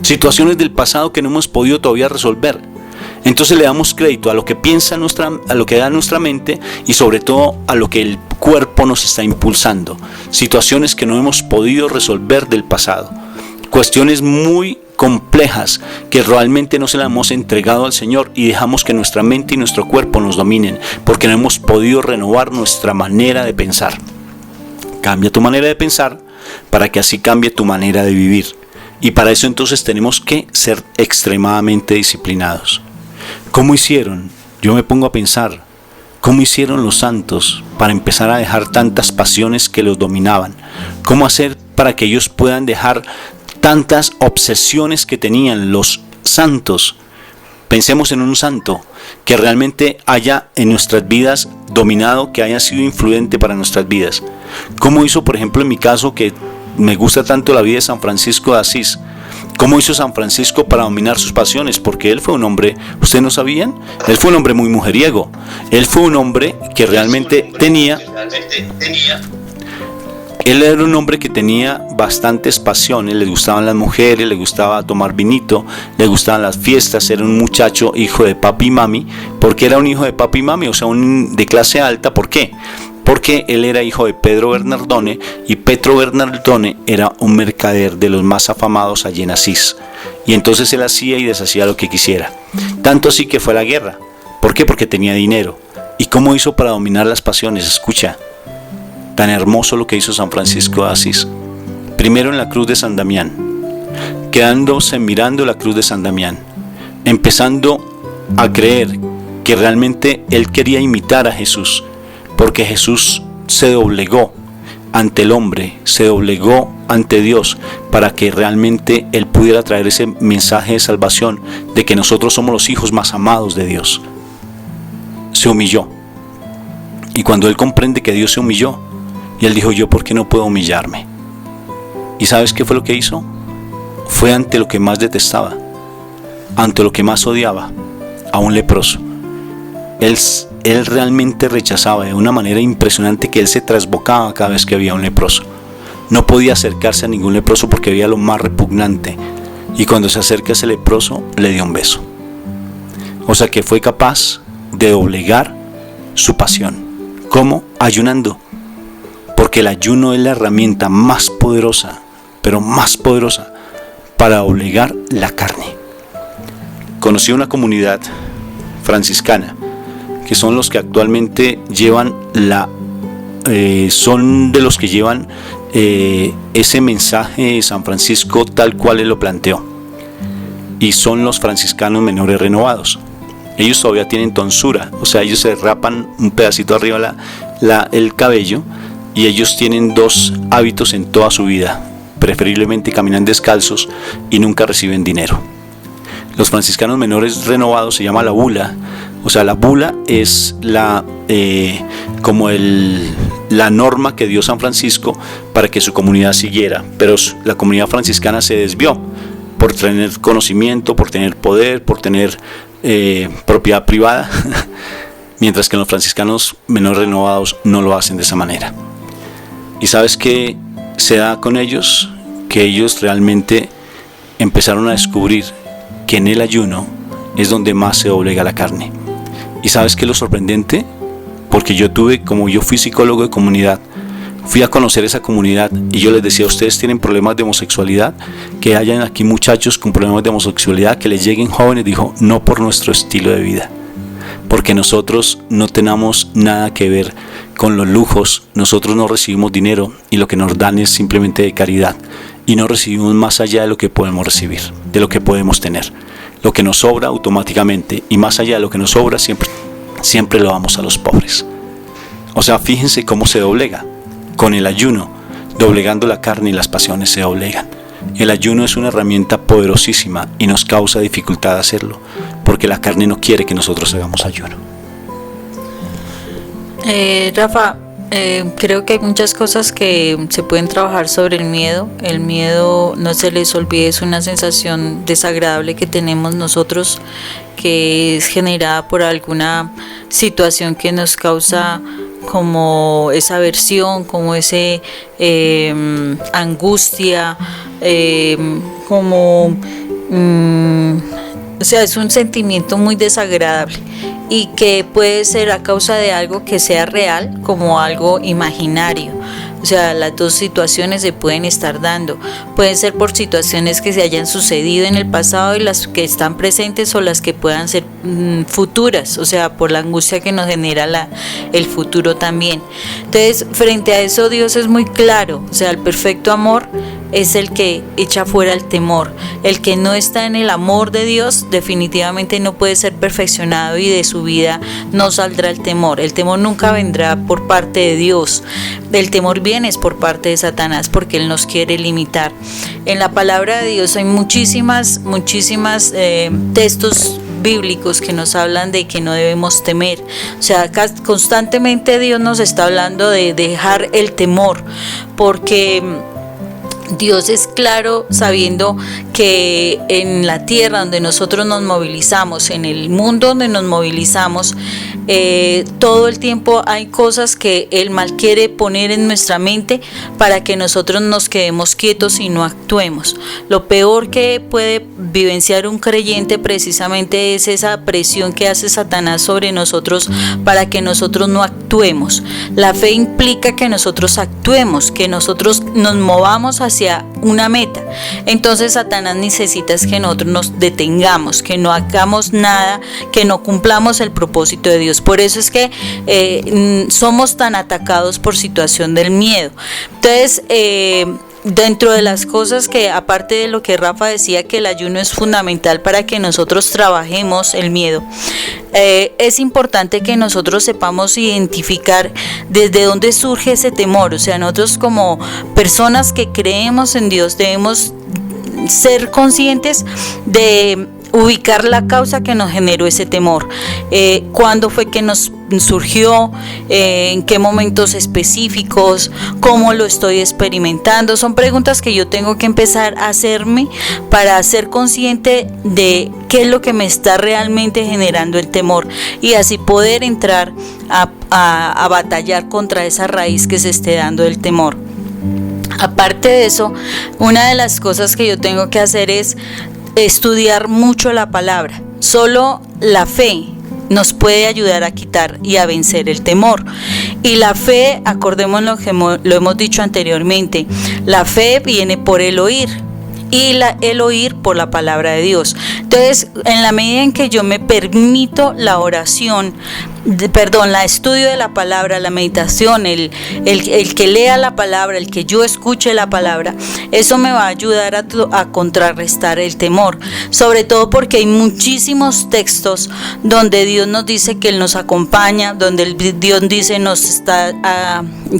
Speaker 1: situaciones del pasado que no hemos podido todavía resolver. Entonces le damos crédito a lo que piensa a lo que da nuestra mente y sobre todo a lo que el cuerpo nos está impulsando. Situaciones que no hemos podido resolver del pasado. Cuestiones muy complejas que realmente no se las hemos entregado al Señor y dejamos que nuestra mente y nuestro cuerpo nos dominen porque no hemos podido renovar nuestra manera de pensar. Cambia tu manera de pensar para que así cambie tu manera de vivir. Y para eso entonces tenemos que ser extremadamente disciplinados. ¿Cómo hicieron? Yo me pongo a pensar, ¿cómo hicieron los santos para empezar a dejar tantas pasiones que los dominaban? ¿Cómo hacer para que ellos puedan dejar tantas obsesiones que tenían los santos? Pensemos en un santo que realmente haya en nuestras vidas dominado, que haya sido influyente para nuestras vidas. ¿Cómo hizo, por ejemplo, en mi caso, que me gusta tanto la vida de San Francisco de Asís? ¿Cómo hizo San Francisco para dominar sus pasiones? Porque él fue un hombre, ¿ustedes no sabían? Él fue un hombre muy mujeriego. Él fue un hombre que realmente tenía... Él era un hombre que tenía bastantes pasiones, le gustaban las mujeres, le gustaba tomar vinito, le gustaban las fiestas, era un muchacho hijo de papi y mami. ¿Por qué era un hijo de papi y mami? O sea, de clase alta. ¿Por qué? Porque él era hijo de Pedro Bernardone y Petro Bernardone era un mercader de los más afamados allí en Asís. Y entonces él hacía y deshacía lo que quisiera. Tanto así que fue a la guerra. ¿Por qué? Porque tenía dinero. ¿Y cómo hizo para dominar las pasiones? Escucha. Tan hermoso lo que hizo San Francisco de Asís. Primero en la cruz de San Damián, quedándose mirando la cruz de San Damián, empezando a creer que realmente él quería imitar a Jesús, porque Jesús se doblegó ante el hombre, se doblegó ante Dios para que realmente él pudiera traer ese mensaje de salvación, de que nosotros somos los hijos más amados de Dios. Se humilló. Y cuando él comprende que Dios se humilló, y él dijo, ¿yo por qué no puedo humillarme? ¿Y sabes qué fue lo que hizo? Fue ante lo que más detestaba, ante lo que más odiaba, a un leproso. Él realmente rechazaba de una manera impresionante, que él se trasbocaba cada vez que había un leproso. No podía acercarse a ningún leproso porque había lo más repugnante. Y cuando se acerca a ese leproso, le dio un beso. O sea que fue capaz de doblegar su pasión. ¿Cómo? Ayunando. Porque el ayuno es la herramienta más poderosa, pero más poderosa, para doblegar la carne. Conocí una comunidad franciscana, que son los que actualmente llevan son de los que llevan ese mensaje de San Francisco tal cual él lo planteó. Y son los franciscanos menores renovados. Ellos todavía tienen tonsura, o sea, ellos se rapan un pedacito arriba el cabello. Y ellos tienen dos hábitos en toda su vida. Preferiblemente caminan descalzos y nunca reciben dinero. Los franciscanos menores renovados se llama la bula. O sea, la bula es la norma que dio San Francisco para que su comunidad siguiera. Pero la comunidad franciscana se desvió por tener conocimiento, por tener poder, por tener propiedad privada. Mientras que los franciscanos menores renovados no lo hacen de esa manera. ¿Y sabes qué se da con ellos? Que ellos realmente empezaron a descubrir que en el ayuno es donde más se doblega la carne. ¿Y sabes qué es lo sorprendente? Porque como yo fui psicólogo de comunidad, fui a conocer esa comunidad y yo les decía, ustedes tienen problemas de homosexualidad, que hayan aquí muchachos con problemas de homosexualidad, que les lleguen jóvenes. Dijo, no por nuestro estilo de vida, porque nosotros no tenemos nada que ver con los lujos, nosotros no recibimos dinero y lo que nos dan es simplemente de caridad, y no recibimos más allá de lo que podemos recibir, de lo que podemos tener. Lo que nos sobra automáticamente, y más allá de lo que nos sobra siempre lo damos a los pobres. O sea, fíjense cómo se doblega con el ayuno, doblegando la carne y las pasiones se doblegan. El ayuno es una herramienta poderosísima y nos causa dificultad hacerlo, porque la carne no quiere que nosotros hagamos ayuno.
Speaker 3: Rafa, creo que hay muchas cosas que se pueden trabajar sobre el miedo. El miedo, no se les olvide, es una sensación desagradable que tenemos nosotros, que es generada por alguna situación que nos causa como esa aversión, como ese angustia, o sea, es un sentimiento muy desagradable y que puede ser a causa de algo que sea real como algo imaginario. O sea, las dos situaciones se pueden estar dando. Pueden ser por situaciones que se hayan sucedido en el pasado y las que están presentes, o las que puedan ser futuras, o sea, por la angustia que nos genera el futuro también. Entonces, frente a eso, Dios es muy claro. O sea, el perfecto amor es el que echa fuera el temor. El que no está en el amor de Dios definitivamente no puede ser perfeccionado, y de su vida no saldrá el temor. El temor nunca vendrá por parte de Dios. El temor viene es por parte de Satanás, porque él nos quiere limitar. En la palabra de Dios hay muchísimas textos bíblicos que nos hablan de que no debemos temer. O sea, constantemente Dios nos está hablando de dejar el temor, porque Dios es claro, sabiendo que en la tierra donde nosotros nos movilizamos, en el mundo donde nos movilizamos, todo el tiempo hay cosas que el mal quiere poner en nuestra mente para que nosotros nos quedemos quietos y no actuemos. Lo peor que puede vivenciar un creyente precisamente es esa presión que hace Satanás sobre nosotros para que nosotros no actuemos. La fe implica que nosotros actuemos, que nosotros nos movamos hacia una meta. Entonces Satanás necesita es que nosotros nos detengamos, que no hagamos nada, que no cumplamos el propósito de Dios. Por eso es que somos tan atacados por situación del miedo. Entonces, dentro de las cosas que, aparte de lo que Rafa decía, que el ayuno es fundamental para que nosotros trabajemos el miedo, es importante que nosotros sepamos identificar desde dónde surge ese temor. O sea, nosotros como personas que creemos en Dios debemos ser conscientes de ubicar la causa que nos generó ese temor. ¿Cuándo fue que nos surgió? ¿En qué momentos específicos? ¿Cómo lo estoy experimentando? Son preguntas que yo tengo que empezar a hacerme para ser consciente de qué es lo que me está realmente generando el temor, y así poder entrar a batallar contra esa raíz que se esté dando del temor. Aparte de eso, una de las cosas que yo tengo que hacer es estudiar mucho la palabra. Solo la fe nos puede ayudar a quitar y a vencer el temor. Y la fe, acordémonos lo que lo hemos dicho anteriormente, la fe viene por el oír, y el oír por la palabra de Dios. Entonces, en la medida en que yo me permito la oración, la estudio de la palabra, la meditación, el que lea la palabra, el que yo escuche la palabra, eso me va a ayudar a contrarrestar el temor. Sobre todo porque hay muchísimos textos donde Dios nos dice que Él nos acompaña, donde Dios dice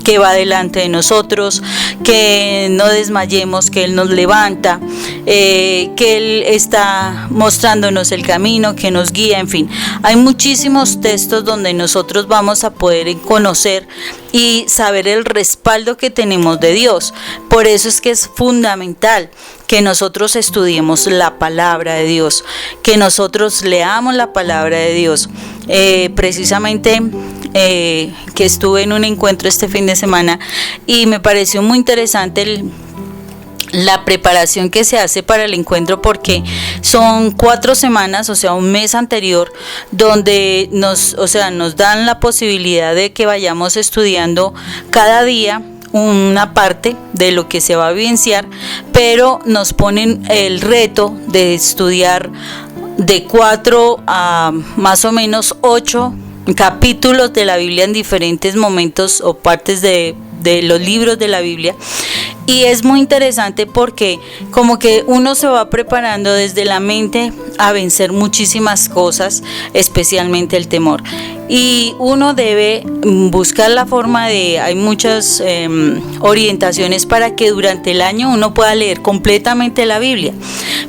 Speaker 3: que va delante de nosotros, que no desmayemos, que Él nos levanta, que Él está mostrándonos el camino, que nos guía, en fin. Hay muchísimos textos donde nosotros vamos a poder conocer y saber el respaldo que tenemos de Dios. Por eso es que es fundamental que nosotros estudiemos la palabra de Dios, que nosotros leamos la palabra de Dios. Precisamente que estuve en un encuentro este fin de semana y me pareció muy interesante la preparación que se hace para el encuentro, porque son 4 semanas, o sea, un mes anterior, donde nos dan la posibilidad de que vayamos estudiando cada día una parte de lo que se va a vivenciar, pero nos ponen el reto de estudiar de 4 a más o menos 8 capítulos de la Biblia en diferentes momentos o partes de los libros de la Biblia. Y es muy interesante porque como que uno se va preparando desde la mente a vencer muchísimas cosas, especialmente el temor. Y uno debe buscar la forma hay muchas orientaciones para que durante el año uno pueda leer completamente la Biblia.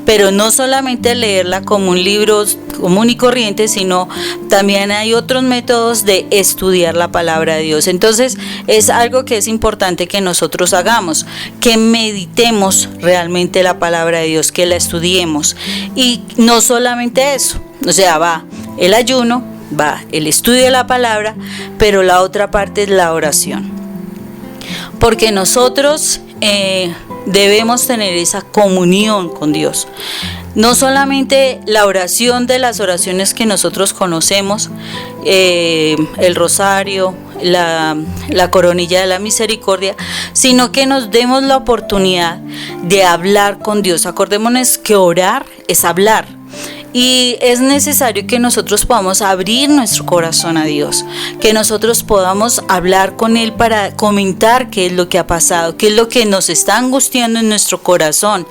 Speaker 3: Pero no solamente leerla como un libro común y corriente, sino también hay otros métodos de estudiar la palabra de Dios. Entonces es algo que es importante que nosotros hagamos, que meditemos realmente la palabra de Dios, que la estudiemos. Y no solamente eso, o sea, va el ayuno, va el estudio de la palabra, pero la otra parte es la oración. Porque nosotros debemos tener esa comunión con Dios. No solamente la oración de las oraciones que nosotros conocemos, el rosario, la coronilla de la misericordia, sino que nos demos la oportunidad de hablar con Dios. Acordémonos que orar es hablar. Y es necesario que nosotros podamos abrir nuestro corazón a Dios, que nosotros podamos hablar con Él para comentar qué es lo que ha pasado, qué es lo que nos está angustiando en nuestro corazón.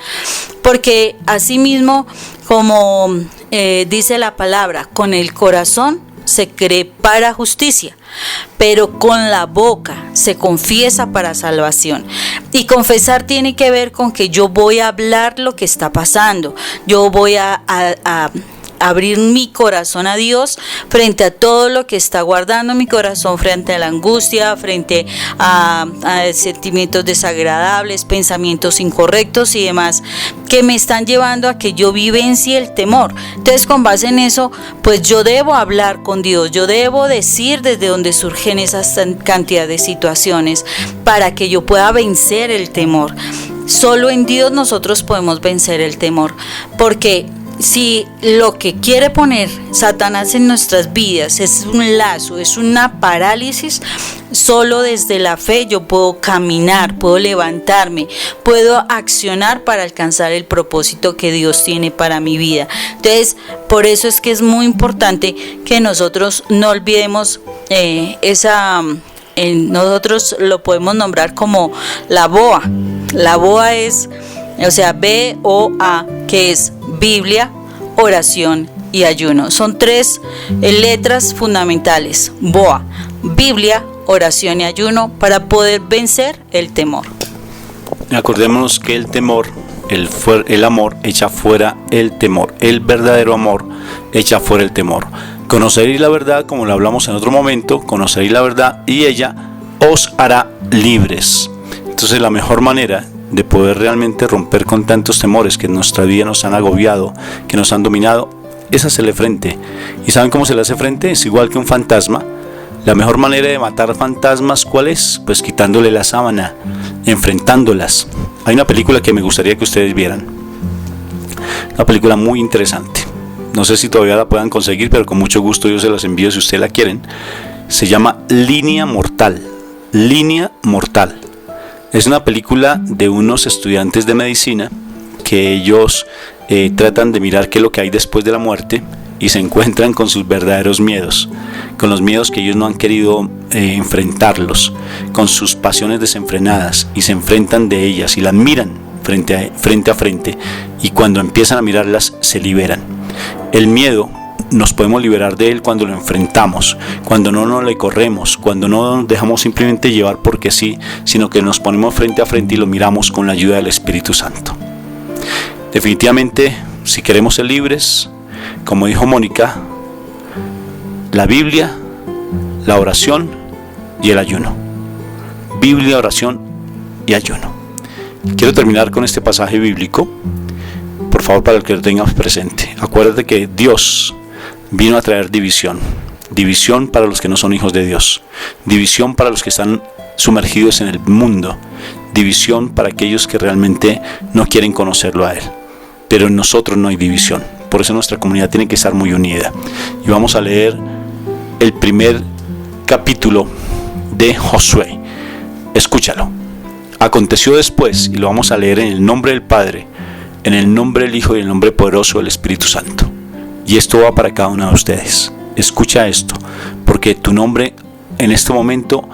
Speaker 3: Porque asimismo, como dice la palabra, con el corazón se cree para justicia, pero con la boca se confiesa para salvación. Y confesar tiene que ver con que yo voy a hablar lo que está pasando, yo voy a abrir mi corazón a Dios frente a todo lo que está guardando mi corazón, frente a la angustia, frente a sentimientos desagradables, pensamientos incorrectos y demás que me están llevando a que yo vivencie el temor. Entonces, con base en eso, pues yo debo hablar con Dios, yo debo decir desde donde surgen esas cantidad de situaciones para que yo pueda vencer el temor. Solo en Dios nosotros podemos vencer el temor, porque si lo que quiere poner Satanás en nuestras vidas es un lazo, es una parálisis, solo desde la fe yo puedo caminar, puedo levantarme, puedo accionar para alcanzar el propósito que Dios tiene para mi vida. Entonces, por eso es que es muy importante que nosotros no olvidemos nosotros lo podemos nombrar como la BOA. La BOA es, o sea, B-O-A, que es Biblia, oración y ayuno. Son 3 letras fundamentales. BOA, Biblia, oración y ayuno, para poder vencer el temor.
Speaker 1: Acordémonos que el temor, el amor echa fuera el temor. El verdadero amor echa fuera el temor. Conoceréis la verdad, como lo hablamos en otro momento, conoceréis la verdad y ella os hará libres. Entonces, la mejor manera de poder realmente romper con tantos temores que en nuestra vida nos han agobiado, que nos han dominado, es hacerle frente. ¿Y saben cómo se le hace frente? Es igual que un fantasma. La mejor manera de matar fantasmas, ¿cuál es? Pues quitándole la sábana, enfrentándolas. Hay una película que me gustaría que ustedes vieran, una película muy interesante. No sé si todavía la puedan conseguir, pero con mucho gusto yo se las envío si ustedes la quieren. Se llama Línea Mortal. Línea Mortal. Es una película de unos estudiantes de medicina que ellos tratan de mirar qué es lo que hay después de la muerte y se encuentran con sus verdaderos miedos, con los miedos que ellos no han querido enfrentarlos, con sus pasiones desenfrenadas, y se enfrentan de ellas y las miran frente a frente, y cuando empiezan a mirarlas se liberan. El miedo nos podemos liberar de él cuando lo enfrentamos, cuando no nos le corremos, cuando no nos dejamos simplemente llevar porque sí, sino que nos ponemos frente a frente y lo miramos con la ayuda del Espíritu Santo. Definitivamente, si queremos ser libres, como dijo Mónica, la Biblia, la oración y el ayuno. Biblia, oración y ayuno. Quiero terminar con este pasaje bíblico, por favor, para el que lo tengas presente. Acuérdate que Dios vino a traer división. División para los que no son hijos de Dios. División para los que están sumergidos en el mundo. División para aquellos que realmente no quieren conocerlo a Él. Pero en nosotros no hay división. Por eso nuestra comunidad tiene que estar muy unida. Y vamos a leer el primer capítulo de Josué. Escúchalo. Aconteció después, y lo vamos a leer en el nombre del Padre, en el nombre del Hijo y en el nombre poderoso del Espíritu Santo. Y esto va para cada uno de ustedes. Escucha esto, porque tu nombre en este momento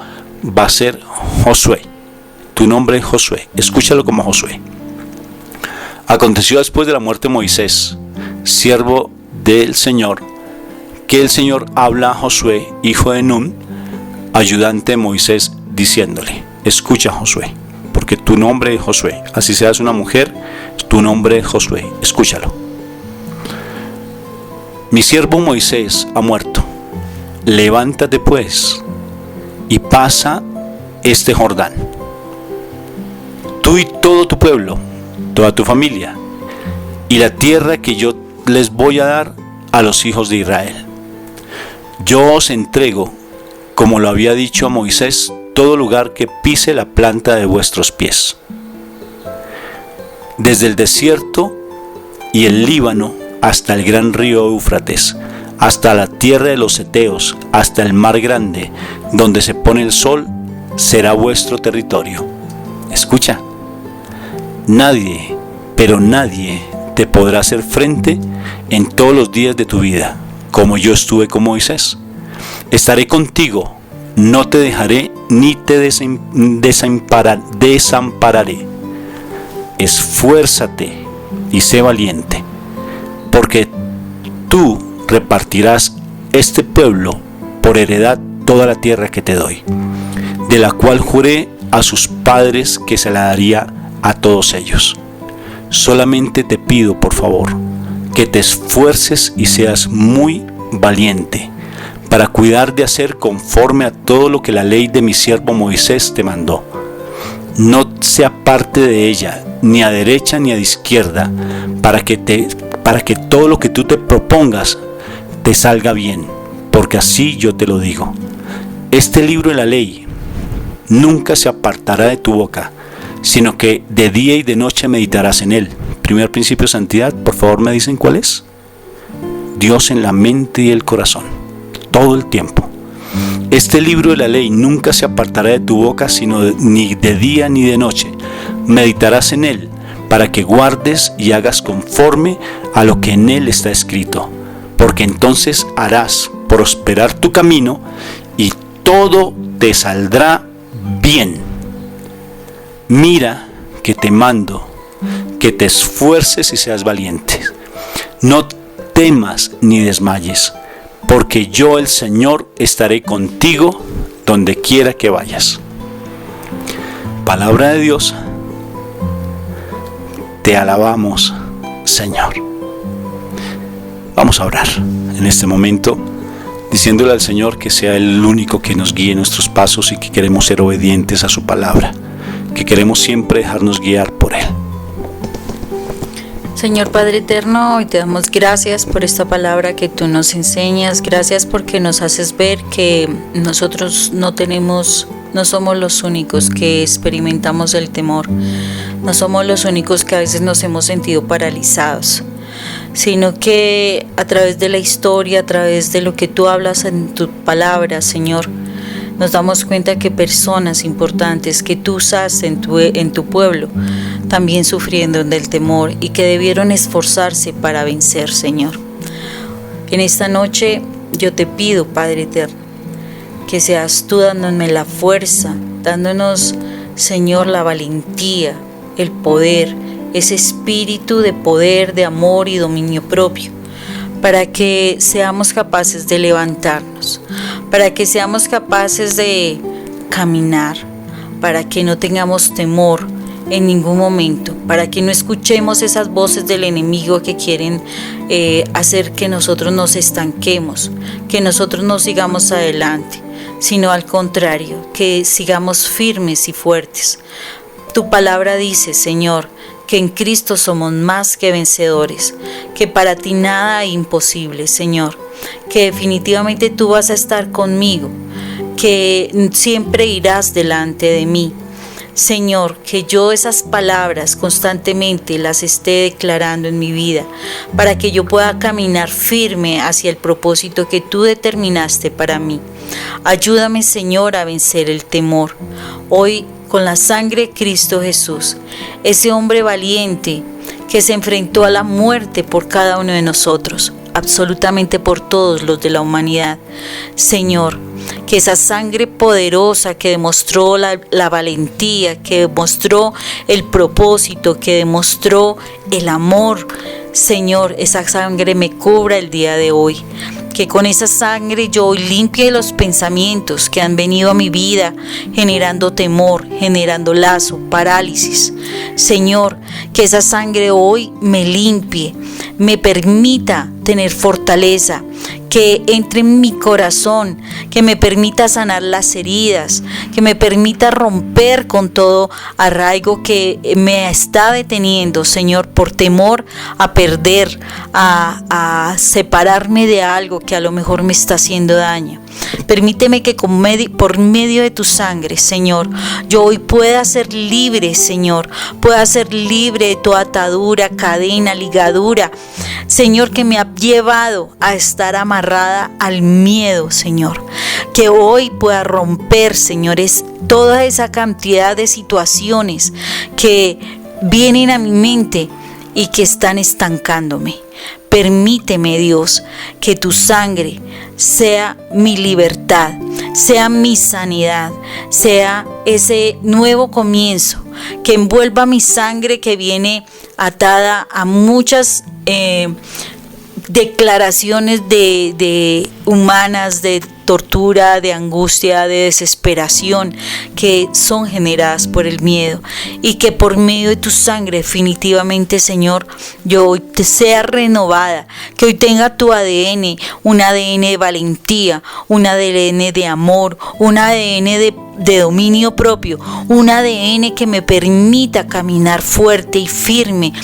Speaker 1: va a ser Josué. Tu nombre es Josué. Escúchalo como Josué. Aconteció después de la muerte de Moisés, siervo del Señor, que el Señor habla a Josué, hijo de Nun, ayudante de Moisés, diciéndole: escucha, Josué, porque tu nombre es Josué. Así seas una mujer, tu nombre es Josué. Escúchalo. Mi siervo Moisés ha muerto. Levántate pues y pasa este Jordán, tú y todo tu pueblo, toda tu familia, y la tierra que yo les voy a dar a los hijos de Israel. Yo os entrego, como lo había dicho a Moisés, todo lugar que pise la planta de vuestros pies, desde el desierto y el Líbano hasta el gran río Éufrates, hasta la tierra de los heteos, hasta el mar grande, donde se pone el sol, será vuestro territorio. Escucha, nadie, pero nadie te podrá hacer frente en todos los días de tu vida, como yo estuve con Moisés. Estaré contigo, no te dejaré ni te desampararé. Esfuérzate y sé valiente, porque tú repartirás este pueblo por heredad toda la tierra que te doy, de la cual juré a sus padres que se la daría a todos ellos. Solamente te pido, por favor, que te esfuerces y seas muy valiente para cuidar de hacer conforme a todo lo que la ley de mi siervo Moisés te mandó. No se aparte de ella, ni a derecha ni a izquierda, para que todo lo que tú te propongas te salga bien, porque así yo te lo digo. Este libro de la ley nunca se apartará de tu boca, sino que de día y de noche meditarás en él. Primer principio de santidad, por favor me dicen cuál es. Dios en la mente y el corazón, todo el tiempo. Este libro de la ley nunca se apartará de tu boca, sino ni de día ni de noche. Meditarás en él, para que guardes y hagas conforme a lo que en él está escrito, porque entonces harás prosperar tu camino y todo te saldrá bien. Mira que te mando, que te esfuerces y seas valiente. No temas ni desmayes, porque yo, el Señor, estaré contigo donde quiera que vayas. Palabra de Dios. Te alabamos, Señor. Vamos a orar en este momento, diciéndole al Señor que sea el único que nos guíe nuestros pasos y que queremos ser obedientes a su palabra, que queremos siempre dejarnos guiar por Él.
Speaker 3: Señor Padre Eterno, hoy te damos gracias por esta palabra que tú nos enseñas. Gracias porque nos haces ver que nosotros no somos los únicos que experimentamos el temor. No somos los únicos que a veces nos hemos sentido paralizados, sino que a través de la historia, a través de lo que tú hablas en tu palabra, Señor, nos damos cuenta que personas importantes que tú usaste en tu pueblo también sufrieron del temor y que debieron esforzarse para vencer, Señor. En esta noche yo te pido, Padre Eterno, que seas tú dándonos la fuerza, dándonos, Señor, la valentía, el poder, ese espíritu de poder, de amor y dominio propio, para que seamos capaces de levantarnos, para que seamos capaces de caminar, para que no tengamos temor en ningún momento, para que no escuchemos esas voces del enemigo que quieren hacer que nosotros nos estanquemos, que nosotros no sigamos adelante, sino al contrario, que sigamos firmes y fuertes. Tu palabra dice, Señor, que en Cristo somos más que vencedores, que para ti nada hay imposible, Señor, que definitivamente tú vas a estar conmigo, que siempre irás delante de mí. Señor, que yo esas palabras constantemente las esté declarando en mi vida, para que yo pueda caminar firme hacia el propósito que tú determinaste para mí. Ayúdame, Señor, a vencer el temor. Hoy con la sangre de Cristo Jesús, ese hombre valiente que se enfrentó a la muerte por cada uno de nosotros, absolutamente por todos los de la humanidad. Señor, que esa sangre poderosa que demostró la valentía, que demostró el propósito, que demostró el amor, Señor, esa sangre me cubra el día de hoy. Que con esa sangre yo hoy limpie los pensamientos que han venido a mi vida generando temor, generando lazo, parálisis. Señor, que esa sangre hoy me limpie, me permita tener fortaleza, que entre en mi corazón, que me permita sanar las heridas, que me permita romper con todo arraigo que me está deteniendo, Señor, por temor a perder, a separarme de algo que a lo mejor me está haciendo daño. Permíteme que por medio de tu sangre, Señor, yo hoy pueda ser libre, Señor, pueda ser libre de toda atadura, cadena, ligadura, Señor, que me ha llevado a estar amarrada al miedo, Señor. Que hoy pueda romper, señores, toda esa cantidad de situaciones que vienen a mi mente y que están estancándome. Permíteme, Dios, que tu sangre sea mi libertad, sea mi sanidad, sea ese nuevo comienzo, que envuelva mi sangre que viene atada a muchas declaraciones de humanas, de tortura, de angustia, de desesperación que son generadas por el miedo, y que por medio de tu sangre definitivamente, Señor, yo hoy te sea renovada, que hoy tenga tu ADN, un ADN de valentía, un ADN de amor, un ADN de dominio propio, un ADN que me permita caminar fuerte y firme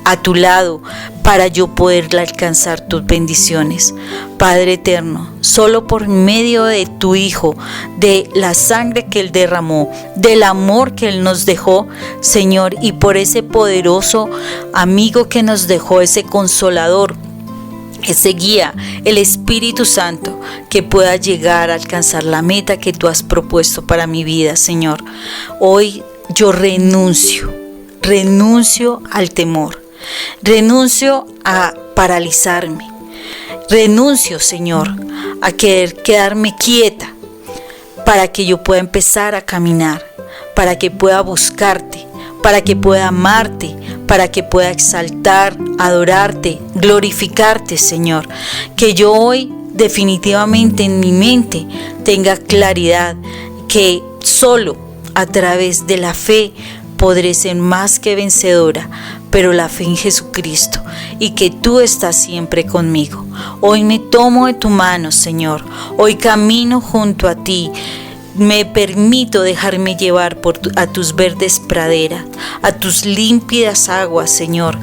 Speaker 3: a tu lado para yo poder alcanzar tus bendiciones. Padre eterno, solo por medio de tu Hijo, de la sangre que Él derramó, del amor que Él nos dejó, Señor, y por ese poderoso amigo que nos dejó, ese consolador, ese guía, el Espíritu Santo, que pueda llegar a alcanzar la meta que tú has propuesto para mi vida, Señor. Hoy yo renuncio al temor. Renuncio a paralizarme. Renuncio, Señor, a querer quedarme quieta para que yo pueda empezar a caminar, para que pueda buscarte, para que pueda amarte, para que pueda exaltar, adorarte, glorificarte, Señor. Que yo hoy definitivamente en mi mente tenga claridad que solo a través de la fe podré ser más que vencedora, pero la fe en Jesucristo, y que tú estás siempre conmigo. Hoy me tomo de tu mano, Señor. Hoy camino junto a ti. Me permito dejarme llevar a tus verdes praderas, a tus límpidas aguas, Señor,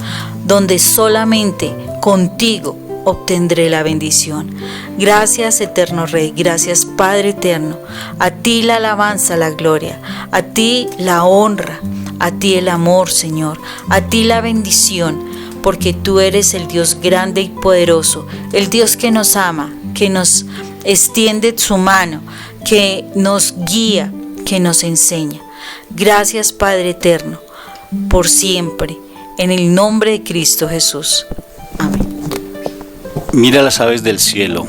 Speaker 3: donde solamente contigo obtendré la bendición. Gracias, eterno Rey. Gracias, Padre eterno. A ti la alabanza, la gloria. A ti la honra. A ti el amor, Señor, a ti la bendición, porque tú eres el Dios grande y poderoso, el Dios que nos ama, que nos extiende su mano, que nos guía, que nos enseña. Gracias, Padre eterno, por siempre, en el nombre de Cristo Jesús. Amén.
Speaker 1: Mira las aves del cielo,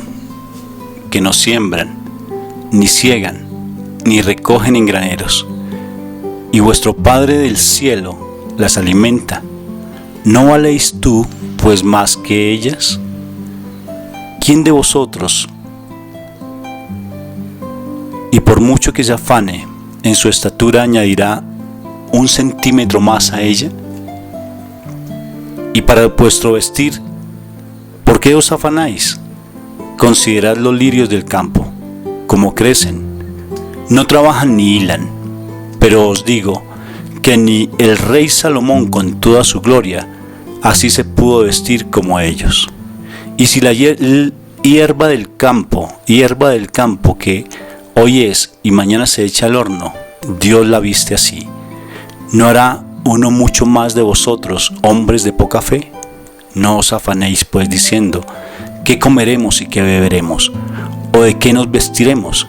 Speaker 1: que no siembran, ni ciegan, ni recogen en graneros, y vuestro Padre del cielo las alimenta. ¿No valéis tú, pues, más que ellas? ¿Quién de vosotros, y por mucho que se afane, en su estatura añadirá 1 centímetro más a ella? Y para vuestro vestir, ¿por qué os afanáis? Considerad los lirios del campo, cómo crecen, no trabajan ni hilan. Pero os digo que ni el rey Salomón con toda su gloria así se pudo vestir como ellos. Y si la hierba del campo que hoy es y mañana se echa al horno, Dios la viste así, ¿no hará uno mucho más de vosotros, hombres de poca fe? No os afanéis pues diciendo, ¿qué comeremos y qué beberemos? ¿O de qué nos vestiremos?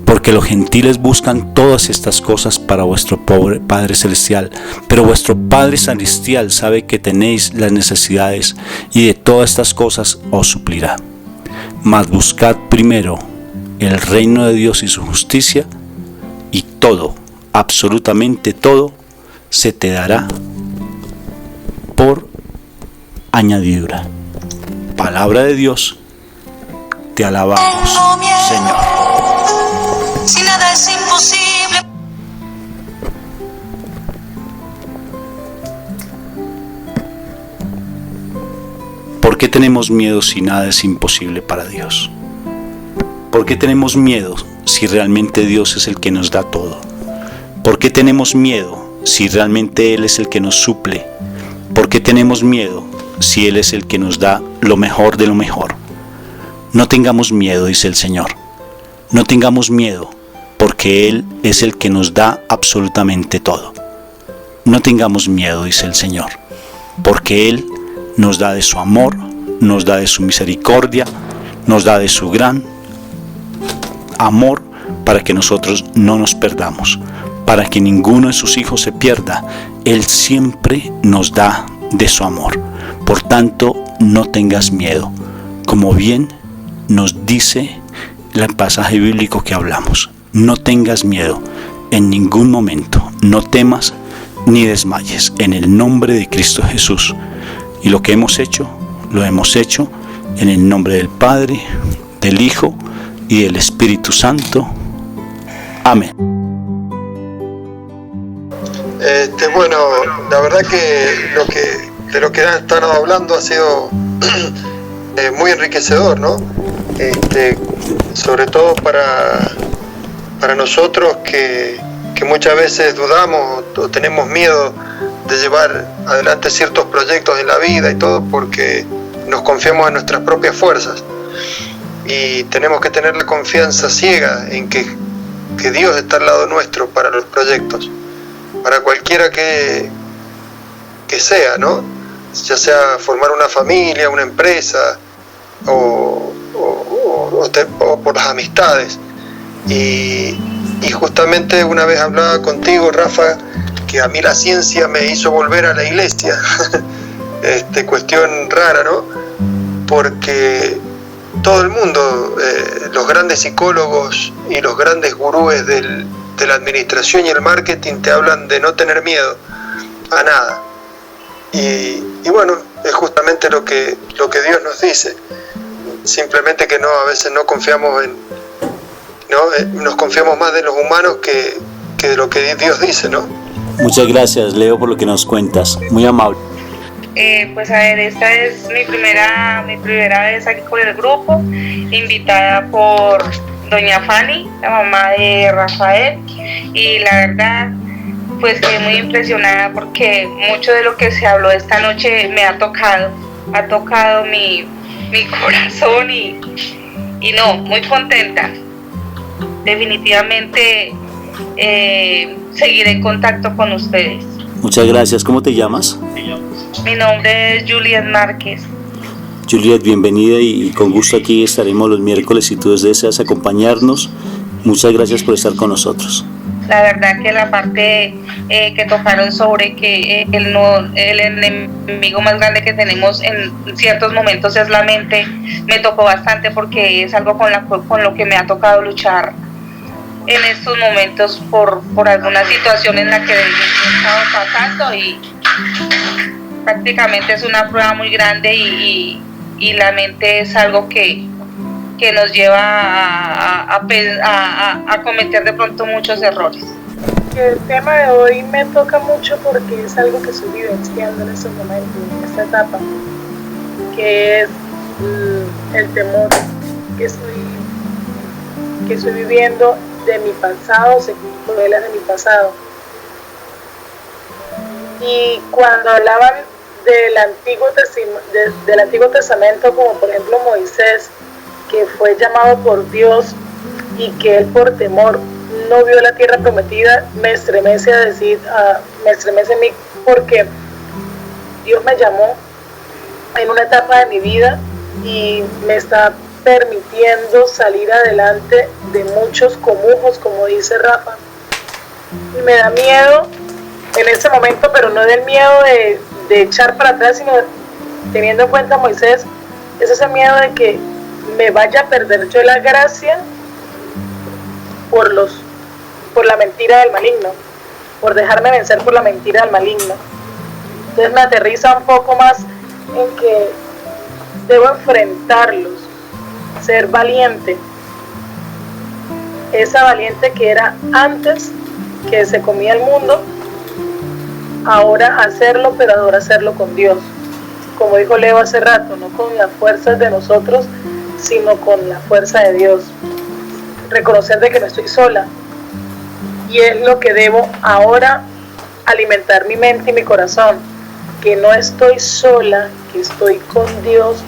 Speaker 1: porque los gentiles buscan todas estas cosas para vuestro pobre Padre Celestial, pero vuestro Padre Celestial sabe que tenéis las necesidades y de todas estas cosas os suplirá. Mas buscad primero el reino de Dios y su justicia, y todo, absolutamente todo, se te dará por añadidura. Palabra de Dios, te alabamos, Señor.
Speaker 4: Si nada es imposible.
Speaker 1: ¿Por qué tenemos miedo si nada es imposible para Dios? ¿Por qué tenemos miedo si realmente Dios es el que nos da todo? ¿Por qué tenemos miedo si realmente Él es el que nos suple? ¿Por qué tenemos miedo si Él es el que nos da lo mejor de lo mejor? No tengamos miedo, dice el Señor. No tengamos miedo, porque Él es el que nos da absolutamente todo. No tengamos miedo, dice el Señor, porque Él nos da de su amor, nos da de su misericordia, nos da de su gran amor para que nosotros no nos perdamos, para que ninguno de sus hijos se pierda. Él siempre nos da de su amor. Por tanto, no tengas miedo, como bien nos dice el pasaje bíblico que hablamos. No tengas miedo en ningún momento, no temas ni desmayes, en el nombre de Cristo Jesús. Y lo que hemos hecho, lo hemos hecho en el nombre del Padre, del Hijo y del Espíritu Santo. Amén.
Speaker 5: Bueno, la verdad que de lo que han estado hablando ha sido muy enriquecedor, ¿no? Sobre todo para nosotros que muchas veces dudamos o tenemos miedo de llevar adelante ciertos proyectos en la vida y todo porque nos confiamos en nuestras propias fuerzas y tenemos que tener la confianza ciega en que Dios está al lado nuestro para los proyectos, para cualquiera que sea, ¿no? Ya sea formar una familia, una empresa o por las amistades. Y justamente una vez hablaba contigo, Rafa, que a mí la ciencia me hizo volver a la iglesia. Cuestión rara, ¿no? Porque todo el mundo, los grandes psicólogos y los grandes gurúes de la administración y el marketing te hablan de no tener miedo a nada. Y bueno, es justamente lo que Dios nos dice. Simplemente que a veces no confiamos nos confiamos más de los humanos que de lo que Dios dice, ¿no?
Speaker 1: Muchas gracias, Leo, por lo que nos cuentas. Muy amable.
Speaker 6: Pues a ver, esta es mi primera vez aquí con el grupo, invitada por doña Fanny, la mamá de Rafael, y la verdad, pues quedé muy impresionada porque mucho de lo que se habló esta noche me ha tocado mi corazón y no, muy contenta. Definitivamente seguiré en contacto con ustedes.
Speaker 1: Muchas gracias. ¿Cómo te llamas?
Speaker 6: Mi nombre es Juliet Márquez.
Speaker 1: Juliet, bienvenida y con gusto aquí estaremos los miércoles si tú deseas acompañarnos. Muchas gracias por estar con nosotros.
Speaker 6: La verdad que la parte que tocaron sobre que el enemigo más grande que tenemos en ciertos momentos es la mente, me tocó bastante porque es algo con lo que me ha tocado luchar en estos momentos por alguna situación en la que he estado pasando y prácticamente es una prueba muy grande y la mente es algo que nos lleva a cometer de pronto muchos errores.
Speaker 7: El tema de hoy me toca mucho porque es algo que estoy vivenciando en estos momentos, en esta etapa, que es el temor que estoy viviendo de mi pasado, secuelas de mi pasado. Y cuando hablaban del Antiguo Testamento, como por ejemplo Moisés, que fue llamado por Dios y que él por temor no vio la tierra prometida, me estremece en mí porque Dios me llamó en una etapa de mi vida y me está permitiendo salir adelante de muchos comujos, como dice Rafa. Y me da miedo en ese momento, pero no del miedo de echar para atrás, sino teniendo en cuenta a Moisés, es ese miedo de que me vaya a perder yo la gracia por la mentira del maligno, por dejarme vencer por la mentira del maligno. Entonces me aterriza un poco más en que debo enfrentarlos, ser valiente, esa valiente que era antes que se comía el mundo, ahora hacerlo, pero ahora hacerlo con Dios, como dijo Leo hace rato, no con las fuerzas de nosotros, sino con la fuerza de Dios, reconocer de que no estoy sola, y es lo que debo ahora alimentar mi mente y mi corazón, que no estoy sola, que estoy con Dios,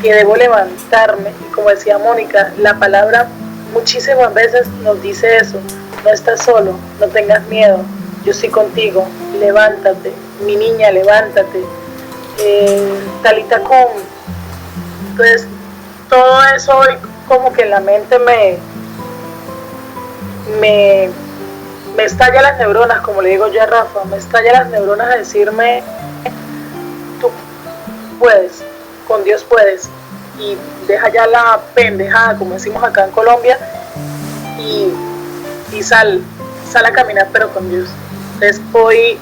Speaker 7: que debo levantarme. Y como decía Mónica, la palabra muchísimas veces nos dice eso: no estás solo, no tengas miedo, yo estoy contigo, levántate, mi niña, levántate, Talita cum. Entonces todo eso hoy como que en la mente me estalla las neuronas, como le digo yo a Rafa, me estalla las neuronas a decirme: tú puedes, con Dios puedes, y deja ya la pendejada, como decimos acá en Colombia, y sal a caminar, pero con Dios. Entonces hoy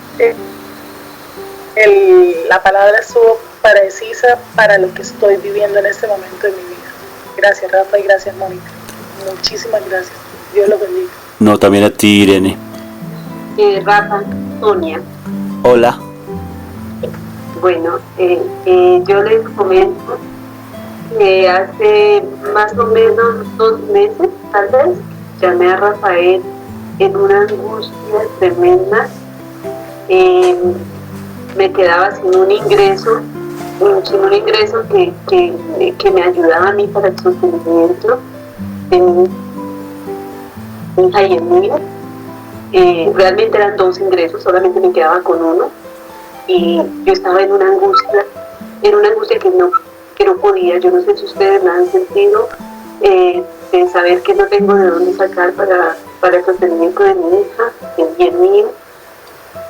Speaker 7: la palabra estuvo precisa para lo que estoy viviendo en este momento de mi vida. Gracias Rafa y gracias Mónica, muchísimas gracias, Dios los bendiga.
Speaker 1: No, también a ti, Irene.
Speaker 8: Rafa, Sonia.
Speaker 1: Hola.
Speaker 8: Bueno, yo les comento que hace más o menos 2 meses, tal vez, llamé a Rafael en una angustia tremenda. Me quedaba sin un ingreso que me ayudaba a mí para el sostenimiento de mi hija y el mío. Realmente eran 2 ingresos, solamente me quedaba con uno, y yo estaba en una angustia que no podía. Yo no sé si ustedes la han sentido, de saber que no tengo de dónde sacar para el sostenimiento de mi hija y el mío.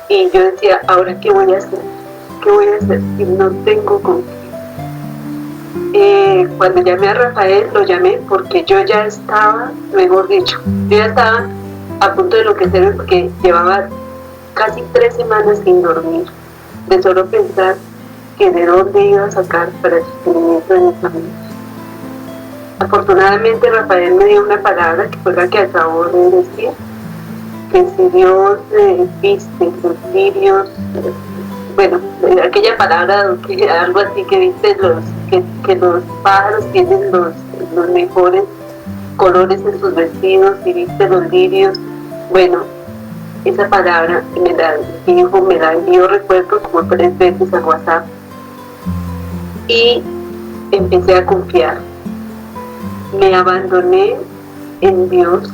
Speaker 8: Y yo decía, ¿ahora qué voy a hacer? ¿Qué voy a hacer si no tengo con qué? Cuando llamé a Rafael, lo llamé porque yo ya estaba, mejor dicho, a punto de enloquecerme, porque llevaba casi 3 semanas sin dormir, de solo pensar que de dónde iba a sacar para el sostenimiento de mi familia. Afortunadamente Rafael me dio una palabra que fue la que acabo de decir, que si Dios viste los lirios, bueno, aquella palabra, algo así que dice que los pájaros tienen los mejores colores en sus vestidos, y viste los lirios. Bueno, esa palabra me la envió, recuerdo, como 3 veces al WhatsApp, y empecé a confiar. Me abandoné en Dios,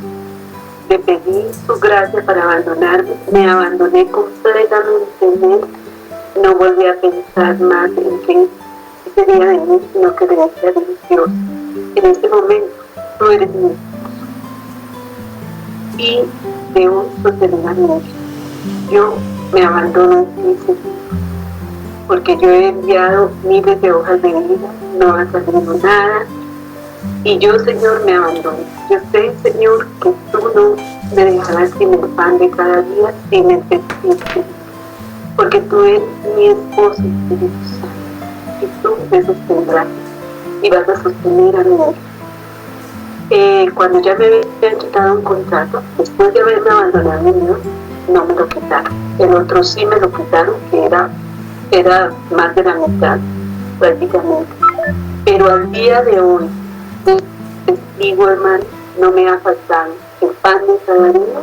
Speaker 8: le pedí su gracia para abandonarme, me abandoné completamente en Él, no volví a pensar más en qué sería de mí, sino que le decía a Dios: en este momento tú eres mi y debo sostener a mi hija. Yo me abandono en ti, Señor, porque yo he enviado miles de hojas de vida, no ha salido nada, y yo, Señor, me abandono. Yo sé, Señor, que tú no me dejarás sin el pan de cada día, sin el vestir, porque tú eres mi esposo, Espíritu Santo, y tú me sostendrás y vas a sostener a mi hija. Cuando ya me habían quitado un contrato, después de haberme abandonado en Dios, no me lo quitaron. El otro sí me lo quitaron, que era más de la mitad prácticamente. Pero al día de hoy, testigo, hermano, no me ha faltado el pan de cada día,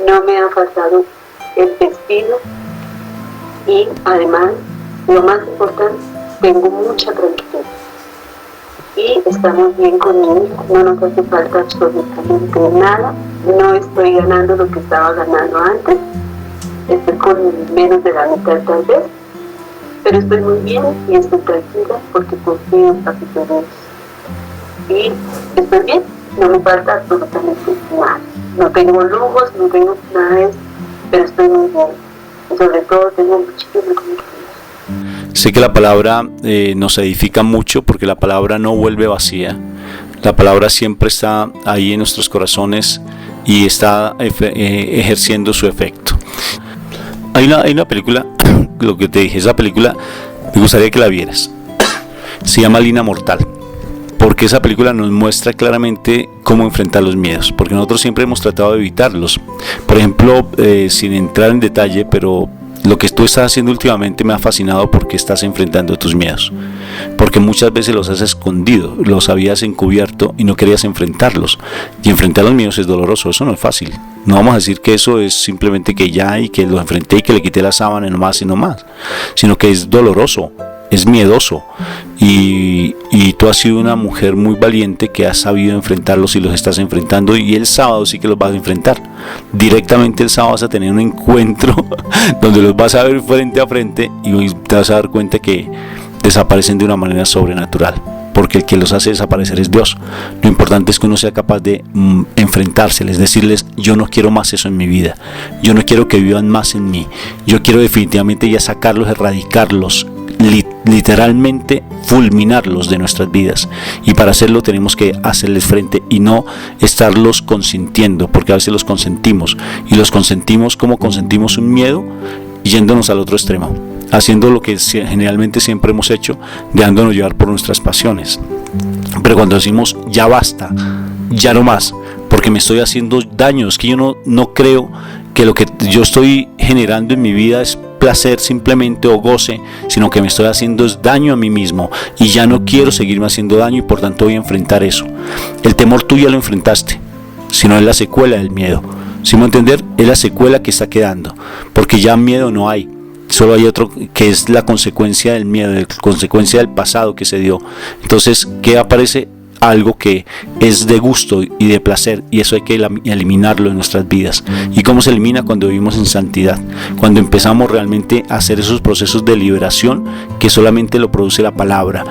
Speaker 8: no me ha faltado el vestido, y además, lo más importante, tengo mucha tranquilidad. Y estamos bien con mi hija, no nos hace falta absolutamente nada, no estoy ganando lo que estaba ganando antes, estoy con menos de la mitad tal vez, pero estoy muy bien y estoy tranquila porque confío en Papito Dios. y estoy bien, no me falta absolutamente nada. No tengo lujos, no tengo nada de eso, pero estoy muy bien. Y sobre todo tengo muchísima confianza.
Speaker 1: Sé que la palabra nos edifica mucho porque la palabra no vuelve vacía. La palabra siempre está ahí en nuestros corazones y está ejerciendo su efecto. Hay una película, lo que te dije, esa película me gustaría que la vieras. Se llama Lina Mortal, porque esa película nos muestra claramente cómo enfrentar los miedos, porque nosotros siempre hemos tratado de evitarlos. Por ejemplo, sin entrar en detalle, pero lo que tú estás haciendo últimamente me ha fascinado porque estás enfrentando tus miedos, porque muchas veces los has escondido, los habías encubierto y no querías enfrentarlos, y enfrentar los miedos es doloroso, eso no es fácil. No vamos a decir que eso es simplemente que ya y que lo enfrenté y que le quité la sábana y no más, sino que es doloroso, es miedoso, y tú has sido una mujer muy valiente que has sabido enfrentarlos y los estás enfrentando, y el sábado sí que los vas a enfrentar. Directamente el sábado vas a tener un encuentro donde los vas a ver frente a frente y te vas a dar cuenta que desaparecen de una manera sobrenatural, porque el que los hace desaparecer es Dios. Lo importante es que uno sea capaz de enfrentárseles, decirles: yo no quiero más eso en mi vida, yo no quiero que vivan más en mí, yo quiero definitivamente ya sacarlos, erradicarlos, literalmente fulminarlos de nuestras vidas, y para hacerlo tenemos que hacerles frente y no estarlos consintiendo, porque a veces los consentimos, y los consentimos como consentimos un miedo, yéndonos al otro extremo, haciendo lo que generalmente siempre hemos hecho, dejándonos llevar por nuestras pasiones. Pero cuando decimos ya basta, ya no más, porque me estoy haciendo daño, es que yo no creo que lo que yo estoy generando en mi vida es placer simplemente o goce, sino que me estoy haciendo es daño a mí mismo, y ya no quiero seguirme haciendo daño, y por tanto voy a enfrentar eso. El temor tú ya lo enfrentaste, sino es la secuela del miedo. ¿Sí me entender? Es la secuela que está quedando, porque ya miedo no hay, solo hay otro que es la consecuencia del miedo, la consecuencia del pasado que se dio. Entonces, ¿qué aparece? Algo que es de gusto y de placer, y eso hay que eliminarlo en nuestras vidas. ¿Y cómo se elimina? Cuando vivimos en santidad, cuando empezamos realmente a hacer esos procesos de liberación que solamente lo produce la palabra.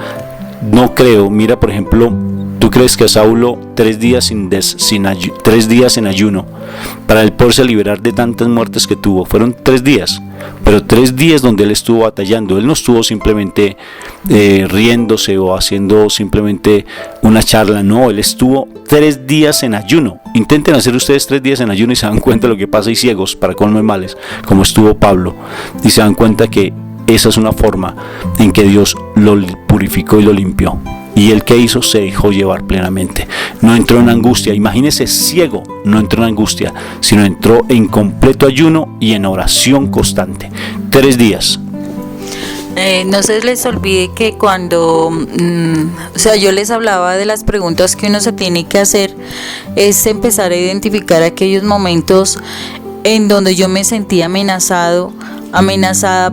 Speaker 1: No creo, mira por ejemplo, ¿tú crees que a Saulo 3 días en ayuno para él poderse liberar de tantas muertes que tuvo? Fueron 3 días, pero 3 días donde él estuvo batallando. Él no estuvo simplemente riéndose o haciendo simplemente una charla, no, él estuvo 3 días en ayuno. Intenten hacer ustedes 3 días en ayuno y se dan cuenta de lo que pasa, y ciegos para colmo de males, como estuvo Pablo, y se dan cuenta que esa es una forma en que Dios lo purificó y lo limpió. Y él que hizo, se dejó llevar plenamente. No entró en angustia. Imagínese, ciego, no entró en angustia, sino entró en completo ayuno y en oración constante. 3 días.
Speaker 3: No se les olvide que cuando, yo les hablaba de las preguntas que uno se tiene que hacer, es empezar a identificar aquellos momentos en donde yo me sentía amenazada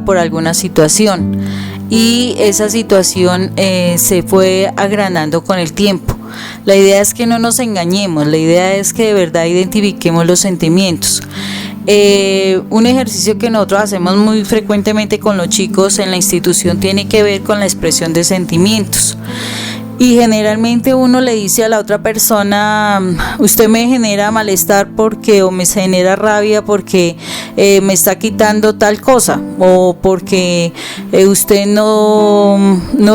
Speaker 3: por alguna situación, y esa situación se fue agrandando con el tiempo. La idea es que no nos engañemos, la idea es que de verdad identifiquemos los sentimientos. Un ejercicio que nosotros hacemos muy frecuentemente con los chicos en la institución tiene que ver con la expresión de sentimientos. Y generalmente uno le dice a la otra persona: usted me genera malestar porque, o me genera rabia porque me está quitando tal cosa, o porque usted no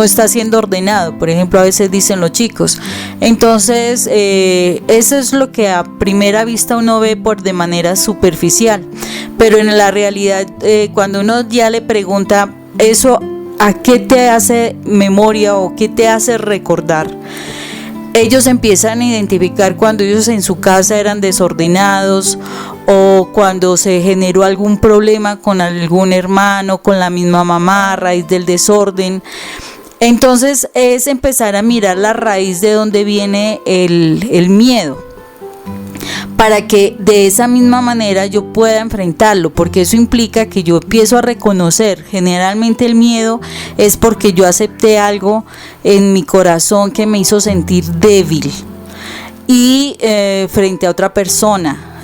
Speaker 3: está siendo ordenado, por ejemplo, a veces dicen los chicos. Entonces eso es lo que a primera vista uno ve de manera superficial, pero en la realidad cuando uno ya le pregunta eso, ¿a qué te hace memoria o qué te hace recordar? Ellos empiezan a identificar cuando ellos en su casa eran desordenados, o cuando se generó algún problema con algún hermano, con la misma mamá a raíz del desorden. Entonces es empezar a mirar la raíz de donde viene el miedo, para que de esa misma manera yo pueda enfrentarlo, porque eso implica que yo empiezo a reconocer. Generalmente el miedo es porque yo acepté algo en mi corazón que me hizo sentir débil, y frente a otra persona,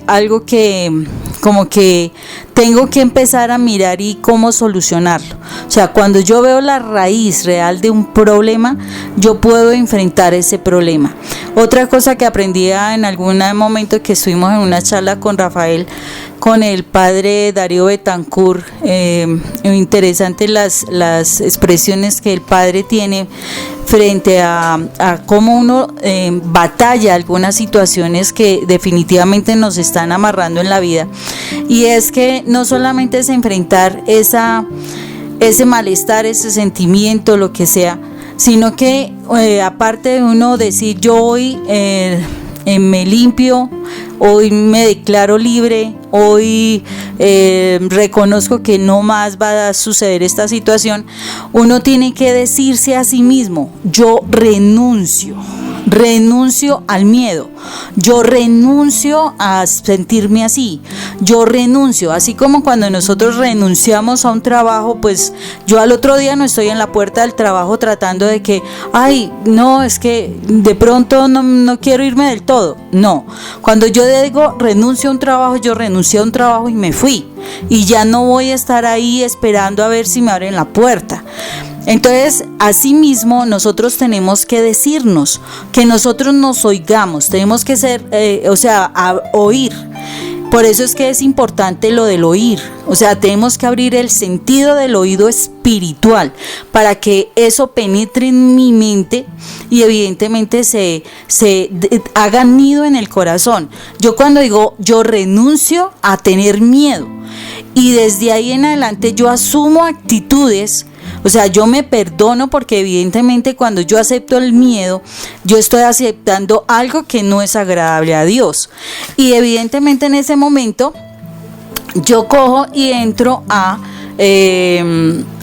Speaker 3: algo que como que tengo que empezar a mirar y cómo solucionarlo. O sea, cuando yo veo la raíz real de un problema, yo puedo enfrentar ese problema. Otra cosa que aprendí en algún momento que estuvimos en una charla con Rafael, con el padre Darío Betancourt, interesante las expresiones que el padre tiene frente a cómo uno batalla algunas situaciones que definitivamente nos están amarrando en la vida, y es que no solamente es enfrentar ese malestar, ese sentimiento, lo que sea, sino que aparte de uno decir yo hoy me limpio, hoy me declaro libre, hoy reconozco que no más va a suceder esta situación, uno tiene que decirse a sí mismo, yo renuncio al miedo, yo renuncio a sentirme así, yo renuncio, así como cuando nosotros renunciamos a un trabajo, pues yo al otro día no estoy en la puerta del trabajo tratando de que, ay, no, es que de pronto no quiero irme del todo, no, cuando yo digo renuncio a un trabajo, yo renuncié a un trabajo y me fui, y ya no voy a estar ahí esperando a ver si me abren la puerta. Entonces, asimismo, nosotros tenemos que decirnos, que nosotros nos oigamos, tenemos que ser, oír. Por eso es que es importante lo del oír, o sea, tenemos que abrir el sentido del oído espiritual para que eso penetre en mi mente y evidentemente se haga nido en el corazón. Yo cuando digo, yo renuncio a tener miedo y desde ahí en adelante yo asumo actitudes. O sea, yo me perdono porque evidentemente cuando yo acepto el miedo, yo estoy aceptando algo que no es agradable a Dios. Y evidentemente en ese momento yo cojo y entro a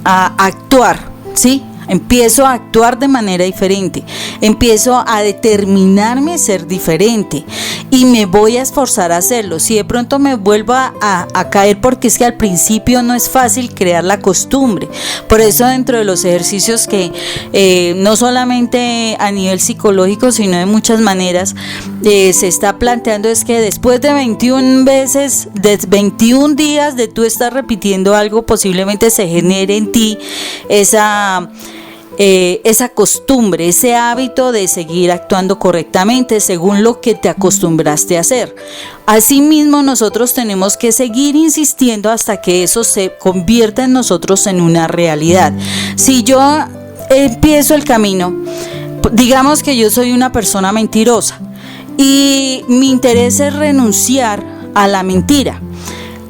Speaker 3: actuar, ¿sí? Empiezo a actuar de manera diferente, empiezo a determinarme a ser diferente y me voy a esforzar a hacerlo. Si de pronto me vuelvo a caer, porque es que al principio no es fácil crear la costumbre. Por eso dentro de los ejercicios que no solamente a nivel psicológico, sino de muchas maneras, se está planteando es que después de 21 veces, de 21 días de tú estar repitiendo algo, posiblemente se genere en ti esa costumbre, ese hábito de seguir actuando correctamente según lo que te acostumbraste a hacer. Asimismo, nosotros tenemos que seguir insistiendo hasta que eso se convierta en nosotros en una realidad. Si yo empiezo el camino, digamos que yo soy una persona mentirosa y mi interés es renunciar a la mentira.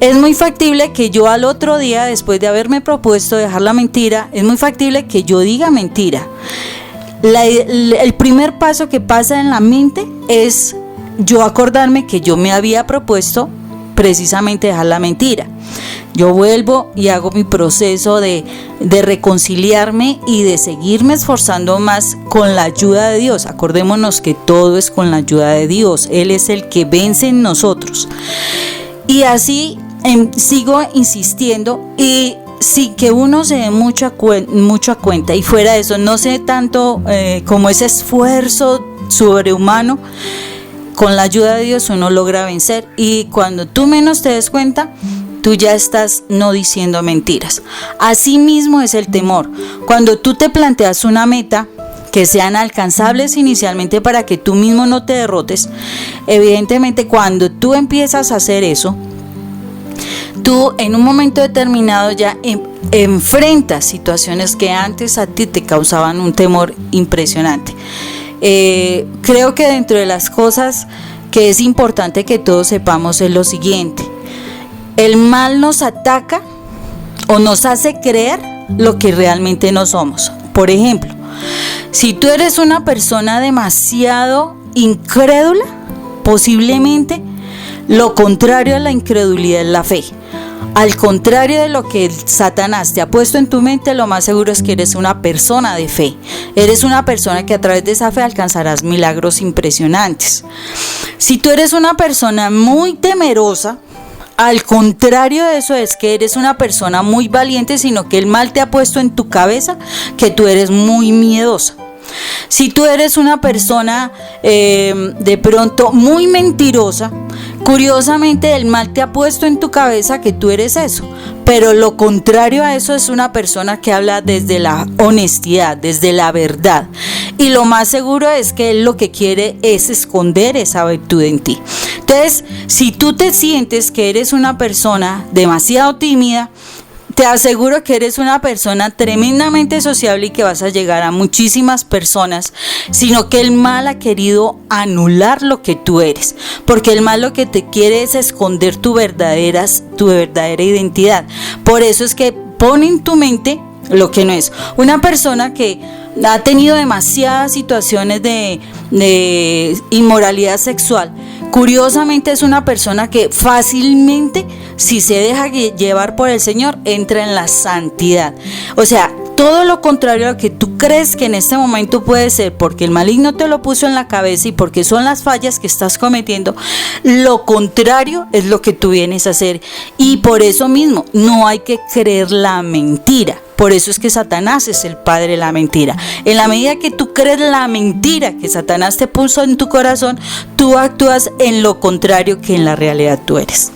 Speaker 3: Es muy factible que yo al otro día, después de haberme propuesto dejar la mentira, es muy factible que yo diga mentira. El primer paso que pasa en la mente es yo acordarme que yo me había propuesto precisamente dejar la mentira. Yo vuelvo y hago mi proceso de reconciliarme y de seguirme esforzando más con la ayuda de Dios. Acordémonos que todo es con la ayuda de Dios. Él es el que vence en nosotros. Y así sigo insistiendo y sin que uno se dé mucha cuenta, y fuera de eso no sé tanto como ese esfuerzo sobrehumano, con la ayuda de Dios uno logra vencer, y cuando tú menos te des cuenta, tú ya estás no diciendo mentiras. Así mismo es el temor. Cuando tú te planteas una meta que sean alcanzables inicialmente para que tú mismo no te derrotes, evidentemente cuando tú empiezas a hacer eso, tú en un momento determinado ya enfrentas situaciones que antes a ti te causaban un temor impresionante. Creo que dentro de las cosas que es importante que todos sepamos es lo siguiente: el mal nos ataca o nos hace creer lo que realmente no somos. Por ejemplo, si tú eres una persona demasiado incrédula, posiblemente lo contrario a la incredulidad es la fe. Al contrario de lo que Satanás te ha puesto en tu mente, lo más seguro es que eres una persona de fe. Eres una persona que a través de esa fe alcanzarás milagros impresionantes. Si tú eres una persona muy temerosa, al contrario de eso es que eres una persona muy valiente, sino que el mal te ha puesto en tu cabeza que tú eres muy miedosa. Si tú eres una persona de pronto muy mentirosa, Curiosamente, el mal te ha puesto en tu cabeza que tú eres eso, pero lo contrario a eso es una persona que habla desde la honestidad, desde la verdad. Y lo más seguro es que él lo que quiere es esconder esa virtud en ti. Entonces, si tú te sientes que eres una persona demasiado tímida, te aseguro que eres una persona tremendamente sociable y que vas a llegar a muchísimas personas, sino que el mal ha querido anular lo que tú eres, porque el mal lo que te quiere es esconder tu verdadera identidad. Por eso es que pone en tu mente lo que no es. Una persona que ha tenido demasiadas situaciones de inmoralidad sexual, curiosamente es una persona que fácilmente, si se deja llevar por el Señor, entra en la santidad. O sea, todo lo contrario a lo que tú crees que en este momento puede ser, porque el maligno te lo puso en la cabeza y porque son las fallas que estás cometiendo, lo contrario es lo que tú vienes a hacer. Y por eso mismo no hay que creer la mentira. Por eso es que Satanás es el padre de la mentira. En la medida que tú crees la mentira que Satanás te puso en tu corazón, tú actúas en lo contrario que en la realidad tú eres.